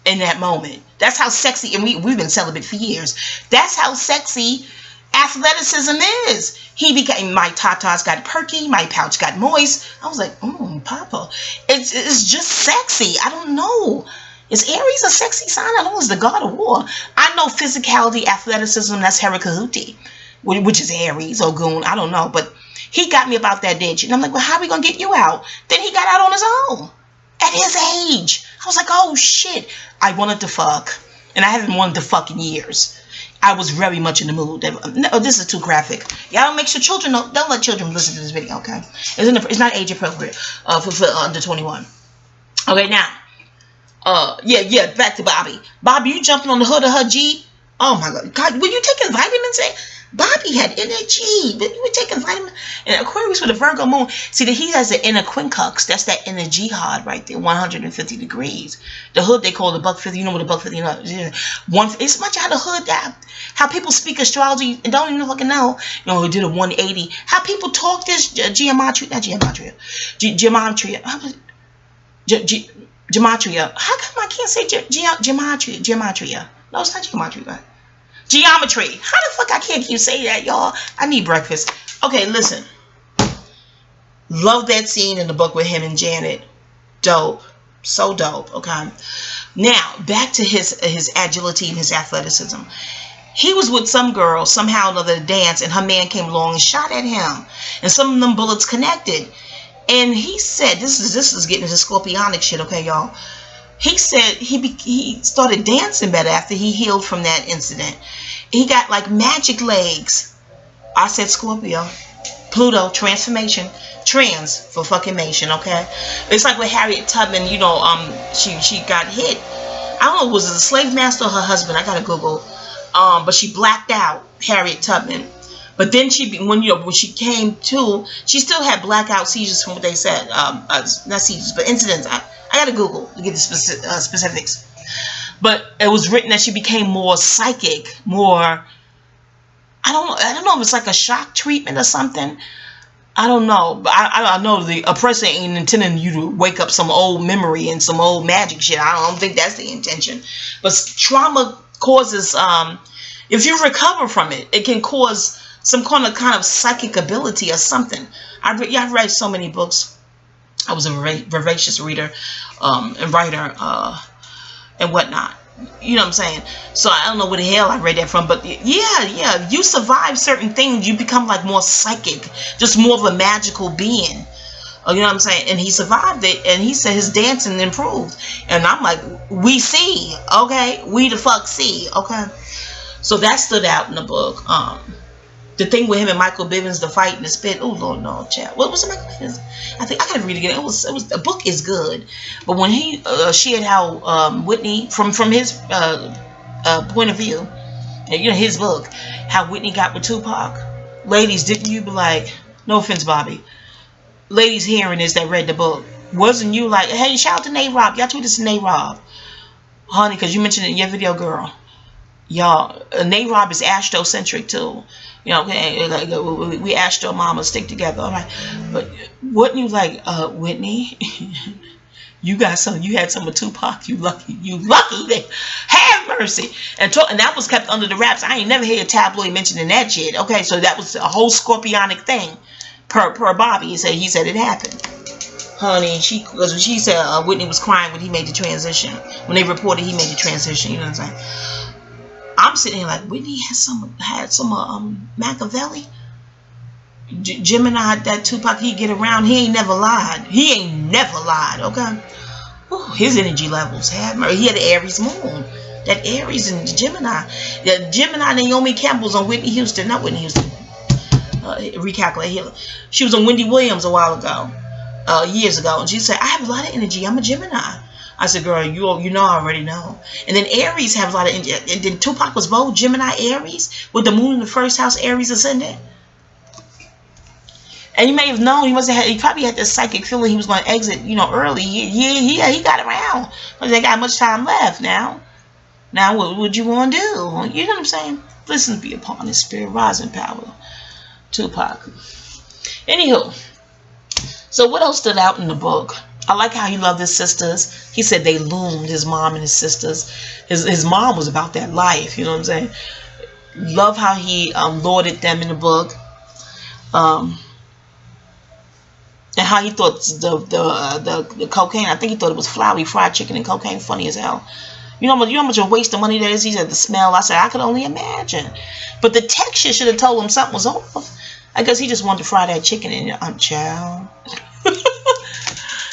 in that moment. That's how sexy, and we've been celibate for years. That's how sexy athleticism is. He became, my tatas got perky, my pouch got moist. I was like, Papa. It's just sexy. I don't know. Is Aries a sexy sign? I know it's the god of war. I know physicality, athleticism, that's Herakahuti, which is Aries or Goon. I don't know. But he got me about that ditch. And I'm like, well, how are we going to get you out? Then he got out on his own. At his age. I was like, oh, shit. I wanted to fuck. And I haven't wanted to fuck in years. I was very much in the mood. No, this is too graphic. Y'all make sure children don't let children listen to this video, okay? It's not age appropriate for under 21. Okay, now. Yeah, back to Bobby. Bobby, you jumping on the hood of her Jeep? Oh, my God. Were you taking vitamins? Bobby had energy, but you were taking vitamins. And Aquarius with a Virgo moon. See, that he has the inner quincux. That's that inner jihad right there, 150 degrees. The hood they call the buck 50. You know what the buck 50 is? It's much how the hood, how people speak astrology and don't even fucking know. You know, we did a 180. How people talk this gematria. Gematria. How come I can't say gematria? No, it's not gematria. Geometry. How the fuck I can't keep saying that, y'all? I need breakfast. Okay, listen. Love that scene in the book with him and Janet. Dope. So dope. Okay. Now, back to his agility and his athleticism. He was with some girl, somehow or another, to dance, and her man came along and shot at him. And some of them bullets connected. And he said, this is getting into scorpionic shit, okay, y'all? He said he started dancing better after he healed from that incident. He got like magic legs. I said Scorpio. Pluto, transformation. Trans for fucking mation, okay? It's like with Harriet Tubman, you know, she got hit. I don't know, was it a slave master or her husband? I gotta Google. But she blacked out, Harriet Tubman. But then when she came to, she still had blackout seizures from what they said. Not seizures, but incidents. I gotta Google to get the specifics. But it was written that she became more psychic, more. I don't know if it's like a shock treatment or something. I don't know, but I know the oppressor ain't intending you to wake up some old memory and some old magic shit. I don't think that's the intention. But trauma causes, if you recover from it, it can cause some kind of psychic ability or something. I've read so many books. I was a voracious reader and writer and whatnot. You know what I'm saying? So I don't know where the hell I read that from, but yeah, you survive certain things, you become like more psychic, just more of a magical being. You know what I'm saying? And he survived it, and he said his dancing improved. And I'm like, we see, okay? We the fuck see, okay? So that stood out in the book. The thing with him and Michael Bivins, the fight and the spit. Oh Lord, no, chat. What was it, Michael Bivins? I think I gotta read it again. It was the book is good, but when he shared how Whitney from his point of view, you know, his book, how Whitney got with Tupac. Ladies, didn't you be like, no offense, Bobby, ladies hearing this that read the book, wasn't you like, hey, shout out to Nate Rob, y'all tweet this to Nate Rob, honey, because you mentioned it in your video, girl. Y'all, Nate Rob is astrocentric too. You know, like we Astro Mama stick together, all right. But wouldn't you like, Whitney? You had some of Tupac. You lucky. Have mercy. And that was kept under the wraps. I ain't never heard a tabloid mentioning that shit. Okay, so that was a whole scorpionic thing. Per Bobby, he said it happened. Honey, because when she said Whitney was crying when he made the transition. When they reported he made the transition, you know what I'm saying? I'm sitting here like, Whitney had some Machiavelli. Gemini, that Tupac, he get around. He ain't never lied. Okay. Ooh, his energy levels. He had an Aries moon. That Aries and Gemini. The Gemini Naomi Campbell's on Whitney Houston. Not Whitney Houston. Recalculate. She was on Wendy Williams a while ago. Years ago. And she said, I have a lot of energy. I'm a Gemini. I said, girl, you know, I already know. And then Aries have a lot of energy. And then Tupac was both Gemini Aries with the moon in the first house, Aries ascendant. And you may have known he probably had this psychic feeling he was going to exit, you know, early. Yeah, he got around. But they got much time left now. Now what would you want to do? You know what I'm saying? Listen, be upon his spirit, rising power. Tupac. Anywho, so what else stood out in the book? I like how he loved his sisters. He said they loomed, his mom and his sisters. His mom was about that life, you know what I'm saying? Love how he lauded them in the book. And how he thought the cocaine, I think he thought it was Flowey fried chicken and cocaine, funny as hell. You know how much a waste of money that is? He said the smell. I said, I could only imagine. But the texture should have told him something was off. I guess he just wanted to fry that chicken in your chow.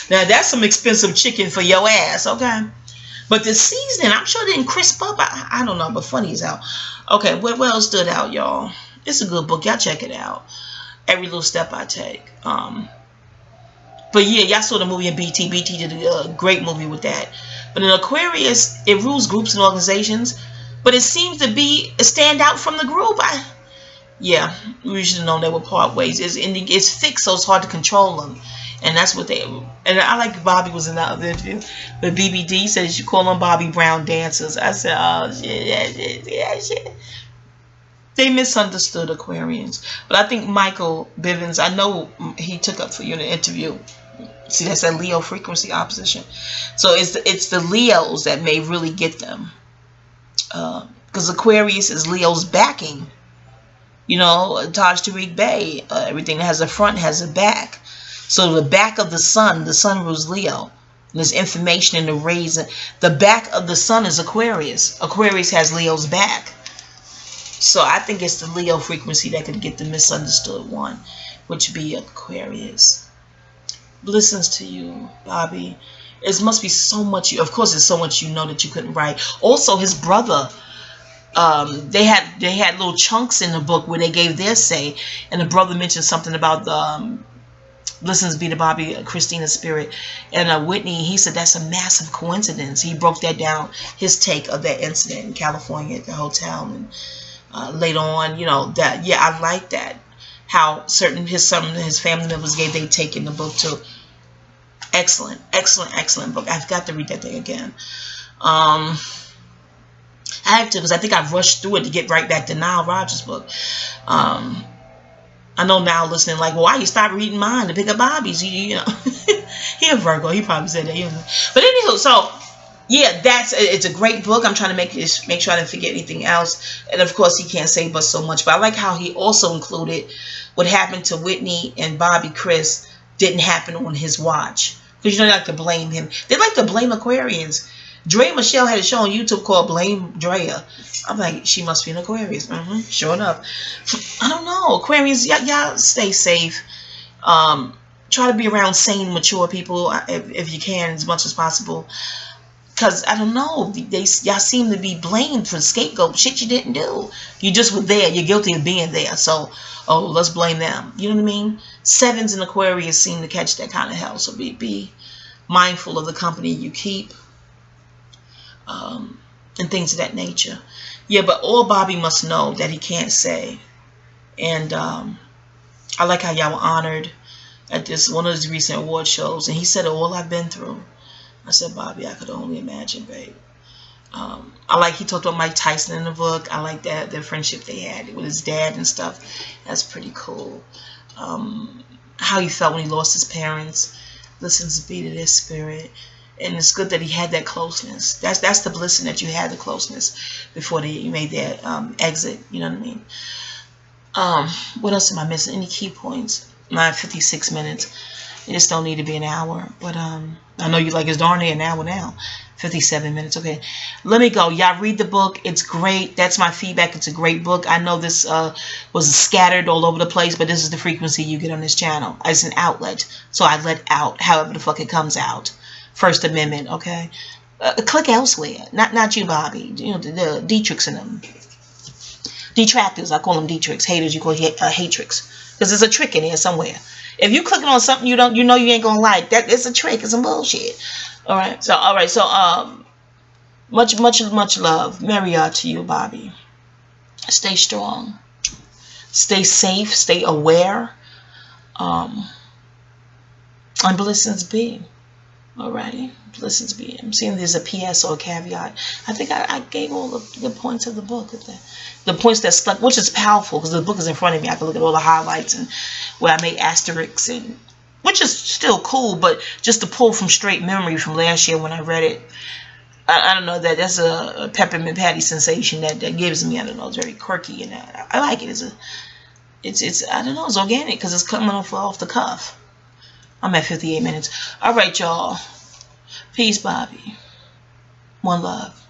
Now, that's some expensive chicken for your ass, okay? But the seasoning, I'm sure it didn't crisp up. I don't know, but funny as hell. Okay, what else stood out, y'all? It's a good book. Y'all check it out. Every little step I take. But yeah, y'all saw the movie in BT. BT did a great movie with that. But in Aquarius, it rules groups and organizations. But it seems to be a standout from the group. Yeah, we should have known they were part ways. It's fixed, so it's hard to control them. And that's what they... And I like Bobby was in that other interview. But BBD said you should call them Bobby Brown dancers. I said, oh, shit, yeah, shit. They misunderstood Aquarians. But I think Michael Bivins, I know he took up for you in the interview. See, that's that Leo frequency opposition. So it's the Leos that may really get them. because Aquarius is Leo's backing. You know, Taj Tariq Bey, everything that has a front has a back. So the back of the sun rules Leo. And there's information in the rays. The back of the sun is Aquarius. Aquarius has Leo's back. So I think it's the Leo frequency that could get the misunderstood one, which would be Aquarius. Blessings to you, Bobby. It must be so much. Of course, there's so much you know that you couldn't write. Also, his brother, they had little chunks in the book where they gave their say, and the brother mentioned something about the Blessings be to Bobby, Christina's spirit, and Whitney. He said that's a massive coincidence. He broke that down, his take of that incident in California at the hotel, and later on, you know, that, yeah, I like that. How some of his family members gave their take in the book too. Excellent, excellent, excellent book. I've got to read that thing again. I have to, because I think I've rushed through it to get right back to Nile Rodgers' book. I know now listening like, well, why you stop reading mine to pick up Bobby's? You know, he a Virgo. He probably said that. You know. But anywho, so yeah, it's a great book. I'm trying to make sure I didn't forget anything else. And of course, he can't say but so much. But I like how he also included what happened to Whitney and Bobby Chris didn't happen on his watch. Because you know, they like to blame him. They like to blame Aquarians. Drea Michelle had a show on YouTube called Blame Drea. I'm like, she must be an Aquarius. Sure enough. I don't know. Aquarians, y'all stay safe. Try to be around sane, mature people if you can, as much as possible. Because, I don't know, y'all seem to be blamed for scapegoat shit you didn't do. You just were there. You're guilty of being there. So, oh, let's blame them. You know what I mean? Sevens in Aquarius seem to catch that kind of hell. So be mindful of the company you keep. And things of that nature. Yeah, but all Bobby must know that he can't say. And I like how y'all were honored at one of his recent award shows. And he said, all I've been through. I said, Bobby, I could only imagine, babe. I like he talked about Mike Tyson in the book. I like that their friendship they had with his dad and stuff. That's pretty cool. How he felt when he lost his parents. Listens to be to their spirit. And it's good that he had that closeness. That's the blessing that you had, the closeness, before you made that exit. You know what I mean? What else am I missing? Any key points? My 56 minutes. It just don't need to be an hour. But I know you like it's darn near an hour now. 57 minutes. Okay. Let me go. Y'all read the book. It's great. That's my feedback. It's a great book. I know this was scattered all over the place, but this is the frequency you get on this channel. It's an outlet. So I let out however the fuck it comes out. First Amendment, okay? Click elsewhere. Not you, Bobby. You know, the Dietrichs in them. Detractors, I call them Dietrichs. Haters, you call hatrix. Because there's a trick in there somewhere. If you clicking on something you know you ain't gonna like, that it's a trick. It's some bullshit. Alright, so much love. Memoir to you, Bobby. Stay strong. Stay safe. Stay aware. And blessings be. Alrighty, blessings be. I'm seeing there's a PS or a caveat. I think I gave all the points of the book. The points that stuck, which is powerful because the book is in front of me. I can look at all the highlights and where I made asterisks, and which is still cool, but just to pull from straight memory from last year when I read it. I don't know, that's a peppermint patty sensation that gives me. I don't know, it's very quirky, and I like it. It's I don't know, it's organic because it's coming off the cuff. I'm at 58 minutes. All right, y'all. Peace, Bobby. One love.